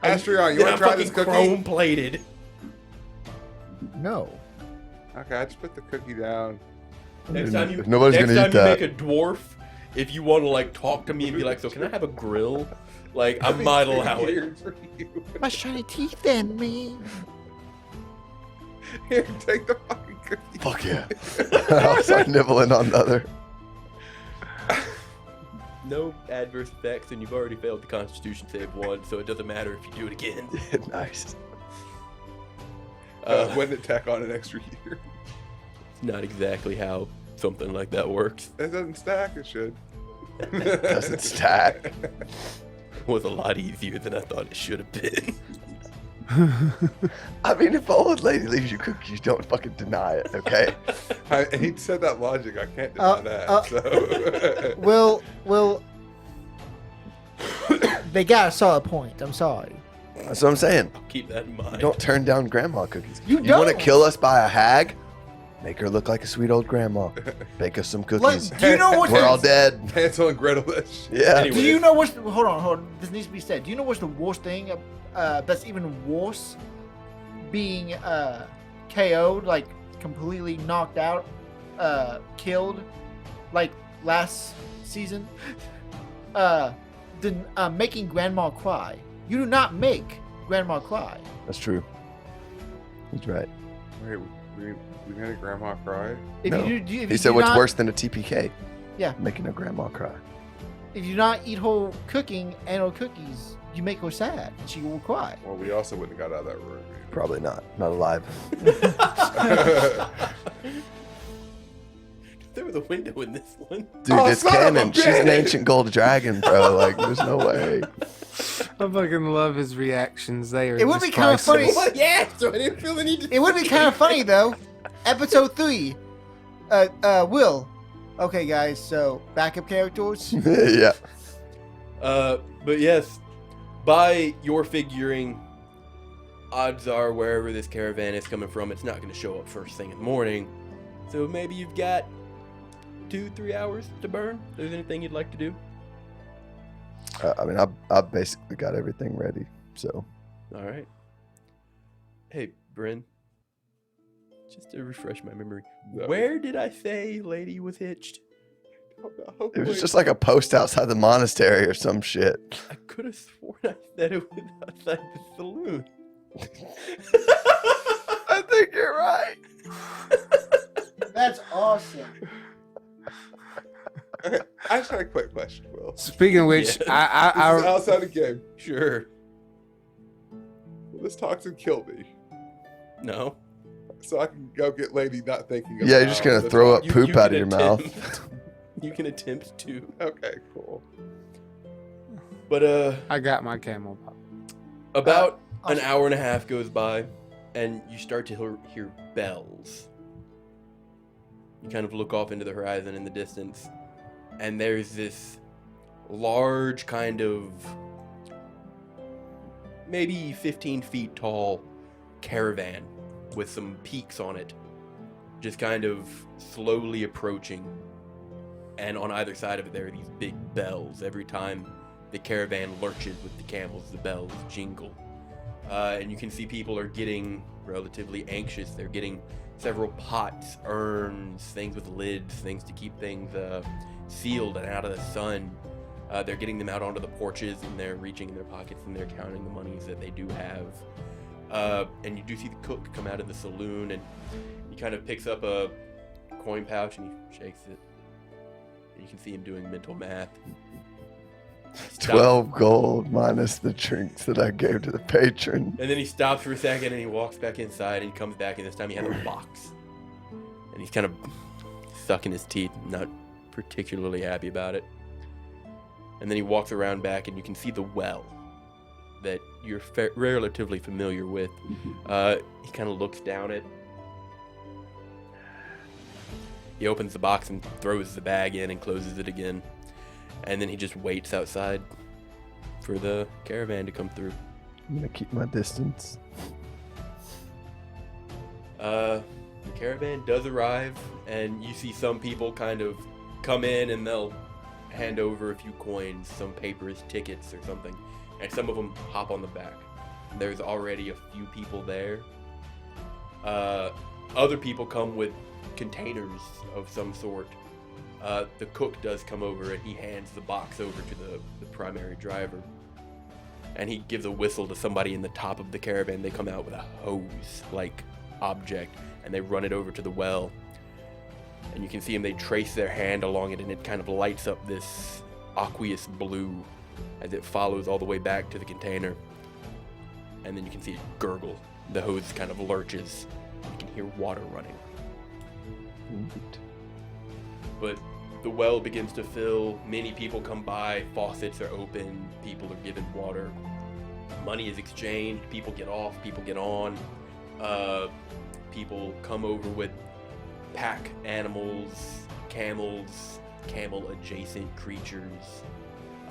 Astrion, you They're want not to try this fucking cookie? chrome plated. No. Okay, I just put the cookie down. Next time you, Nobody's next gonna time eat you that. make a dwarf, if you want to like talk to me and be like, so can I have a grill? Like I might allow it. Weird for you. My shiny teeth then, me. Here, take the fucking cookie. Fuck yeah. I'll start nibbling on the other. No adverse effects, and you've already failed the Constitution save once, so it doesn't matter if you do it again. Nice. When did tack on an extra year? Not exactly how something like that works. It doesn't stack, it should. Doesn't stack. It was a lot easier than I thought it should have been. I mean, if an old lady leaves you cookies, don't fucking deny it, okay? He said that logic. I can't deny that. So. Will. They got a solid point. I'm sorry. That's what I'm saying. I'll keep that in mind. Don't turn down grandma cookies. You want to don't. kill us by a hag? Make her look like a sweet old grandma. Bake us some cookies. Like, do you know what's We're all dead. Hansel and Gretel that shit. Yeah. Anyway. Do you know what's hold on? This needs to be said. Do you know what's the worst thing? That's even worse. Being KO'd, like completely knocked out, killed, like last season. Making grandma cry. You do not make grandma cry. That's true. He's right. Wait, we made a grandma cry? If No. you do, if He you said do what's not, worse than a TPK? Yeah. Making a grandma cry. If you do not eat her cooking and her cookies, you make her sad and she will cry. Well, we also wouldn't have got out of that room. Probably not. Not alive. through the window in this one. Dude, Oh, it's son of a canon. She's an bitch! ancient gold dragon, bro. Like, there's no way. I fucking love his reactions. They are. It would just be kinda funny. priceless. Well, yeah, so I didn't feel the need to. It would be kind of funny though. Episode 3. Will. Okay, guys. So backup characters. Yeah. But yes, by your figuring, odds are wherever this caravan is coming from, it's not going to show up first thing in the morning. So maybe you've got 2-3 hours to burn. If there's anything you'd like to do. I mean, I've basically got everything ready. So. All right. Hey, Bryn. Just to refresh my memory, No. where did I say lady was hitched? It was just like a post outside the monastery or some shit. I could have sworn I said it was outside the saloon. I think you're right. That's awesome. Okay, I just had a quick question, Will. Speaking of which, Yeah. This is I outside the game. Sure. Will this toxin kill me? No. So I can go get Lady not thinking about Yeah, you're just gonna the throw up toxin. poop out of can your mouth. attempt- You can attempt to. Okay, cool. But I got my camel pop. about an awesome. hour and a half goes by, and you start to hear bells. You kind of look off into the horizon in the distance, and there's this large kind of maybe 15 feet tall caravan with some peaks on it, just kind of slowly approaching. And on either side of it, there are these big bells. Every time the caravan lurches with the camels, the bells jingle. And you can see people are getting relatively anxious. They're getting several pots, urns, things with lids, things to keep things sealed and out of the sun. They're getting them out onto the porches, and they're reaching in their pockets, and they're counting the monies that they do have. And you do see the cook come out of the saloon, and he kind of picks up a coin pouch and he shakes it. And you can see him doing mental math. 12 gold minus the drinks that I gave to the patron. And then he stops for a second and he walks back inside and he comes back, and this time he has a box. And he's kind of sucking his teeth, not particularly happy about it. And then he walks around back and you can see the well that you're relatively familiar with. He kind of looks down it. He opens the box and throws the bag in and closes it again. And then he just waits outside for the caravan to come through. I'm gonna keep my distance. The caravan does arrive, and you see some people kind of come in and they'll hand over a few coins, some papers, tickets, or something. And some of them hop on the back. There's already a few people there. Other people come with containers of some sort. The cook does come over and he hands the box over to the primary driver. And he gives a whistle to somebody in the top of the caravan. They come out with a hose-like object and they run it over to the well. And you can see them, they trace their hand along it and it kind of lights up this aqueous blue as it follows all the way back to the container. And then you can see it gurgle. The hose kind of lurches. You can hear water running. But the well begins to fill. Many people come by. Faucets are open. People are given water. Money is exchanged. People get off. People get on. People come over with pack animals, camels, camel-adjacent creatures.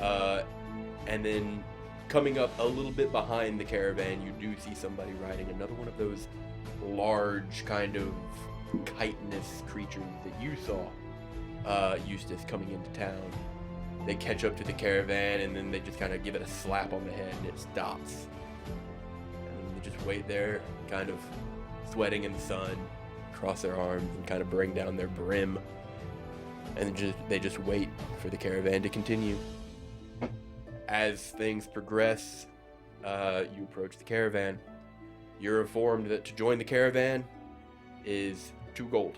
And then coming up a little bit behind the caravan, you do see somebody riding another one of those large kind of chitinous creatures that you saw Eustace coming into town. They catch up to the caravan and then they just kind of give it a slap on the head and it stops. And they just wait there, kind of sweating in the sun, cross their arms and kind of bring down their brim. And they just wait for the caravan to continue. As things progress, you approach the caravan. You're informed that to join the caravan is 2 gold.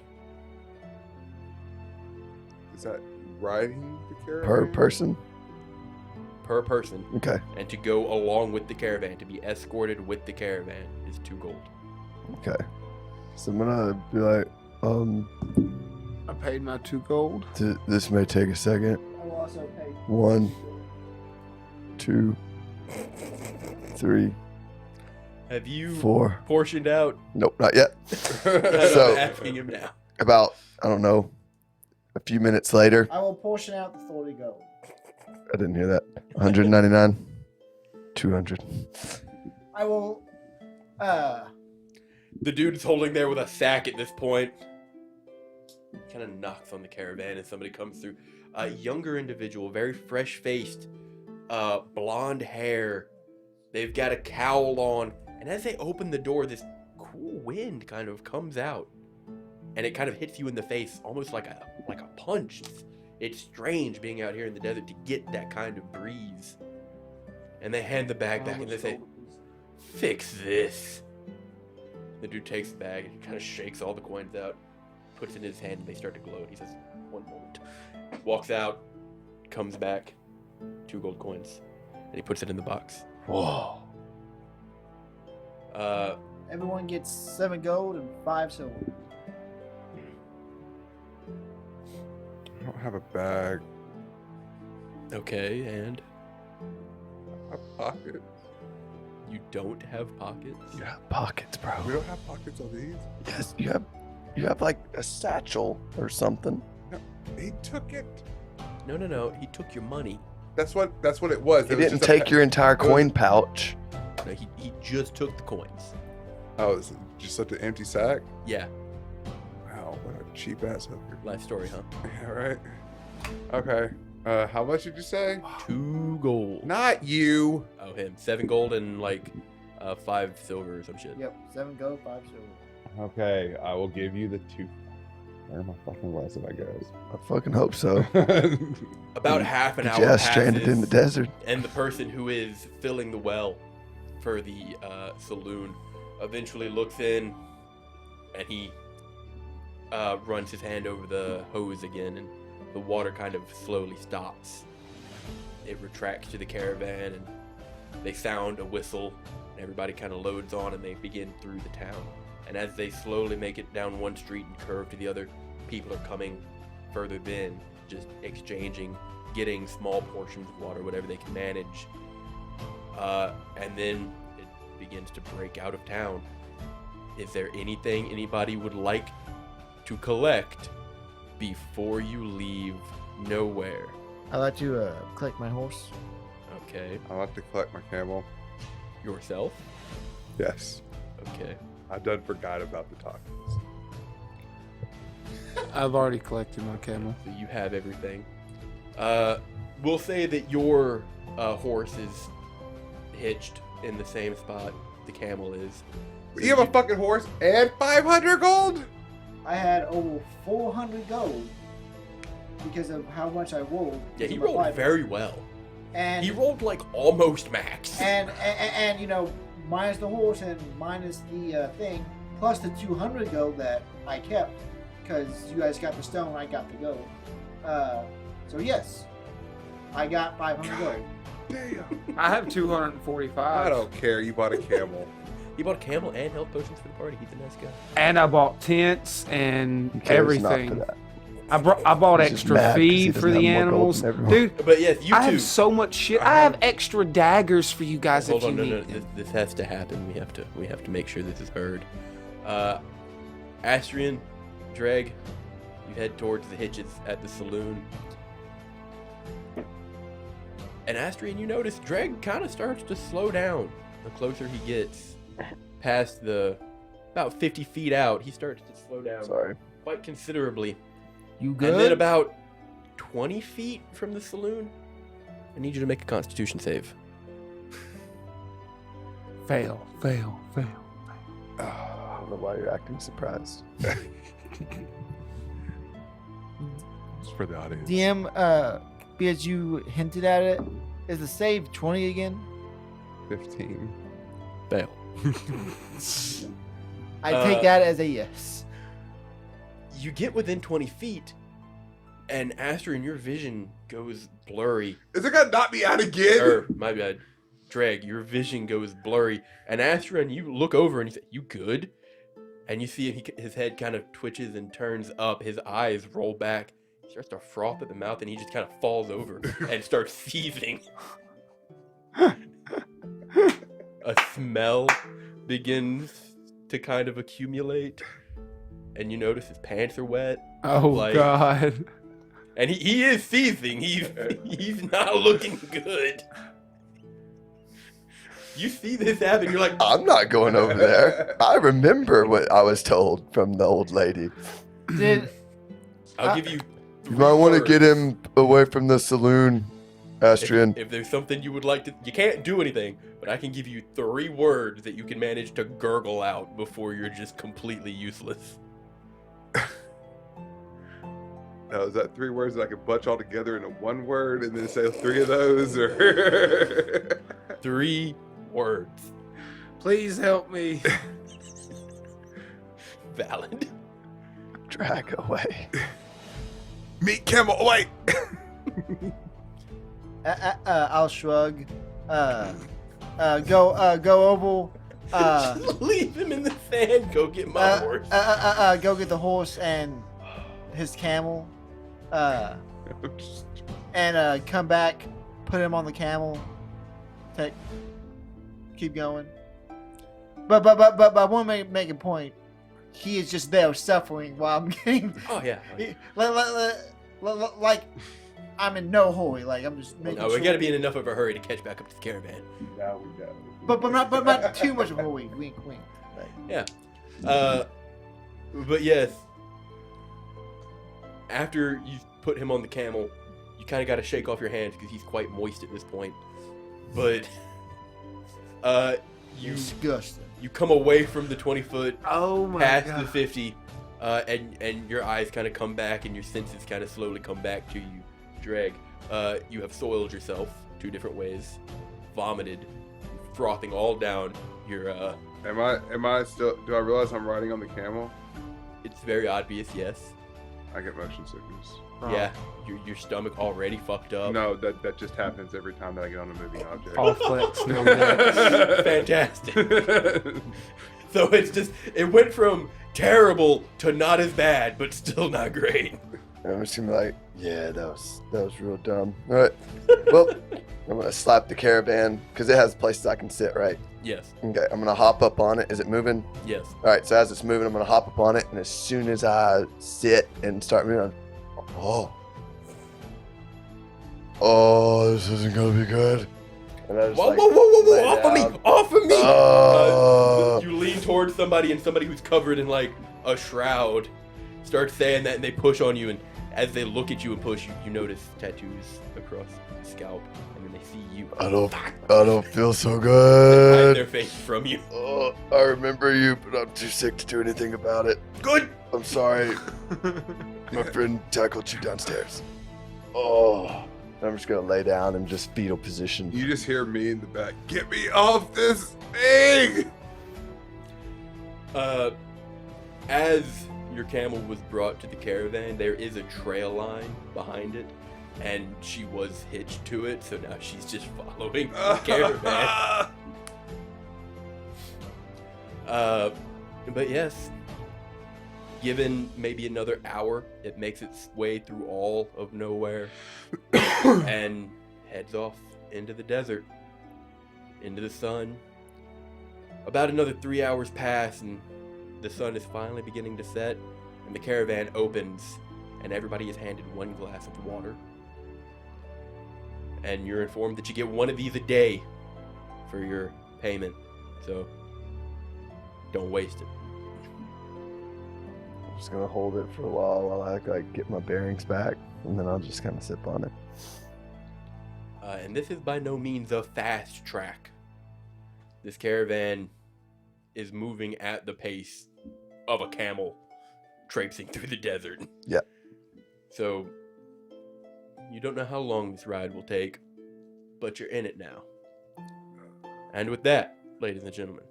Is that riding the caravan? Per person? Per person. Okay. And to go along with the caravan, to be escorted with the caravan, is 2 gold. Okay. So I'm gonna be like, I paid my 2 gold. This may take a second. I will also pay. 1, 2, 3, Have you 4. portioned out? Nope, not yet. I'm So- asking him now. About, I don't know, a few minutes later. I will portion out the 40 gold. I didn't hear that. 199. 200. I will. The dude's holding there with a sack at this point. Kind of knocks on the caravan and somebody comes through. A younger individual, very fresh-faced, blonde hair. They've got a cowl on. And as they open the door, this cool wind kind of comes out. And it kind of hits you in the face, almost like a punch. It's strange being out here in the desert to get that kind of breeze. And they hand the bag back and they say, "Fix this." The dude takes the bag and kind of shakes all the coins out, puts it in his hand, and they start to glow. He says, "One moment." Walks out, comes back, 2 gold coins, and he puts it in the box. Whoa. Everyone gets 7 gold and 5 silver. I don't have a bag. Okay, and I have pockets. you don't have pockets? You have pockets, bro. We don't have pockets on these. Yes, you have like a satchel or something. He took it. No. He took your money. That's what it was. He It was didn't just take your entire it was- coin pouch. No, he just took the coins. Oh, is it just such an empty sack? Yeah, Wow, what a cheap ass hooker. life story, huh? Yeah, right. Okay. How much did you say? 2 gold. Not you. Oh, him. 7 gold and 5 silver or some shit. Yep, 7 gold, 5 silver. Okay, I will give you the 2. Where are my fucking glasses, I guess? I fucking hope so. About half an Get hour your ass passes, stranded in the desert. and the person who is filling the well for the saloon eventually looks in, and he runs his hand over the hose again, and the water kind of slowly stops. It retracts to the caravan, and they sound a whistle, and everybody kind of loads on, and they begin through the town. And as they slowly make it down one street and curve to the other, people are coming further in, just exchanging, getting small portions of water, whatever they can manage. And then it begins to break out of town. Is there anything anybody would like to collect before you leave nowhere? I'd like to collect my horse. Okay. I'll have to collect my camel. Yourself? Yes. Okay. I done forgot about the tacos. I've already collected my camel. So you have everything. We'll say that your horse is hitched in the same spot the camel is. You have a fucking horse and 500 gold? I had over 400 gold because of how much I rolled. Yeah, he because of my rolled fighting. very well. And He rolled almost max. and minus the horse and minus the thing, plus the 200 gold that I kept because you guys got the stone, I got the gold. So yes, I got 500 gold. Damn. I have 245. I don't care. You bought a camel. He bought a camel and health potions for the party. He's a nice guy. And I bought tents and He cares not everything. for that. I bought He's just extra mad 'cause he feed for doesn't the have more gold animals. than everyone. Dude, But yes, you I too. have so much shit. I I have have- extra daggers for you guys Hold if on, you no. need them. This has to happen. We have to make sure this is heard. Astrian, Dreg, you head towards the hitches at the saloon. And Astrian, you notice Dreg kind of starts to slow down the closer he gets past about 50 feet out. He starts to slow down Sorry. quite considerably. You And then about 20 feet from the saloon, I need you to make a Constitution save. Fail. I don't know why you're acting surprised. It's for the audience. DM, because you hinted at it, is the save 20 again? 15. Fail. I take that as a yes. You get within 20 feet, and Astrian, your vision goes blurry. Is it gonna knock me out again? Or, my bad. Dreg, your vision goes blurry. And Astrian, you look over and you say, "You good?" And you see his head kind of twitches and turns up. His eyes roll back. He starts to froth at the mouth, and he just kind of falls over and starts seizing. A smell begins to kind of accumulate, and you notice his pants are wet. Oh God! And he is seizing. He's not looking good. You see this happen, you're like, I'm not going over there. I remember what I was told from the old lady. I'll give you. You might want to get him away from the saloon, Astrian. If there's something you would like to, you can't do anything, but I can give you 3 words that you can manage to gurgle out before you're just completely useless. Now, is that 3 words that I could bunch all together into 1 word and then say 3 of those, or 3 words. Please help me. Valid. Drag away. meet camel? Wait. I'll shrug. Go oval. Leave him in the sand. Go get my horse. Go get the horse and his camel. And come back. Put him on the camel. Keep going. But I want to make a point. He is just there suffering while I'm getting. Oh yeah. Like I'm in no hurry. Like I'm just making. No, we gotta be in enough of a hurry to catch back up to the caravan. Now we go. But not too much of a hurry. Wink, wink. Like, Yeah. But yes. After you put him on the camel, you kind of got to shake off your hands because he's quite moist at this point. But disgusting. you come away from the 20-foot, Oh my past God! the 50, and your eyes kind of come back and your senses kind of slowly come back to you. Dreg, you have soiled yourself 2 different ways, vomited, frothing all down your. Am I still? Do I realize I'm riding on the camel? It's very obvious, yes. I get motion sickness. Oh. Yeah, your stomach already fucked up. No, that just happens every time that I get on a moving object. All flex, no dex. Fantastic. So it went from terrible to not as bad, but still not great. I'm just gonna be like, yeah, that was real dumb. All right, well, I'm gonna slap the caravan because it has places I can sit, right? Yes, Okay, I'm gonna hop up on it. Is it moving? yes. All right, so as it's moving, I'm gonna hop up on it, and as soon as I sit and start moving, oh, this isn't gonna be good. And I just, Whoa, like, whoa, whoa, whoa, whoa! lay Off of me! down. Off of me! You lean towards somebody, and somebody who's covered in like a shroud starts saying that, and they push on you. And as they look at you and push, you notice tattoos across the scalp, and then they see you. I don't feel so Hide good. their face from you. Oh, I remember you, but I'm too sick to do anything about it. Good. I'm sorry. My friend tackled you downstairs. Oh, I'm just gonna lay down in just fetal position. You just hear me in the back. Get me off this thing! As your camel was brought to the caravan, there is a trail line behind it, and she was hitched to it, so now she's just following the caravan. But yes, given maybe another hour, it makes its way through all of nowhere and heads off into the desert, into the sun. About another 3 hours pass, and the sun is finally beginning to set, and the caravan opens, and everybody is handed 1 glass of water. And you're informed that you get 1 of these a day for your payment, so don't waste it. I'm just gonna hold it for a while I like get my bearings back, and then I'll just kind of sip on it. And this is by no means a fast track. This caravan is moving at the pace of a camel traipsing through the desert. Yeah. So, you don't know how long this ride will take, but you're in it now. And with that, ladies and gentlemen,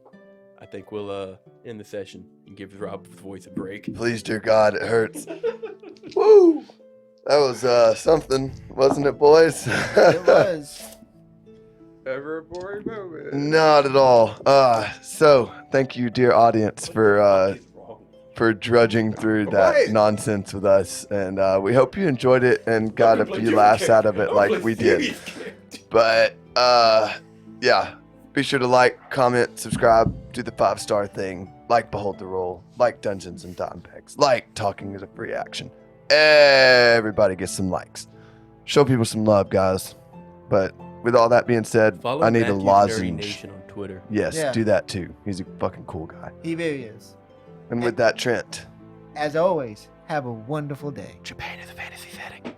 I think we'll end the session and give Rob's voice a break. Please, dear God, it hurts. Woo! That was something, wasn't it, boys? It was. Ever a boring moment. Not at all. So, thank you, dear audience, for for drudging through that Right. nonsense with us, and we hope you enjoyed it and got a few laughs out of it like we did. But yeah, be sure to like, comment, subscribe, do the 5-star thing, like Behold the Roll, like Dungeons and Dime Pegs, like Talking is a Free Action. Everybody gets some likes. Show people some love, guys. But with all that being said, Follow I need a Matthew's Nerdy lozenge. Nation on Twitter. Yes, Yeah. do that too. He's a fucking cool guy. He really is. And with that, Trent. As always, have a wonderful day. Japan is a fantasy setting.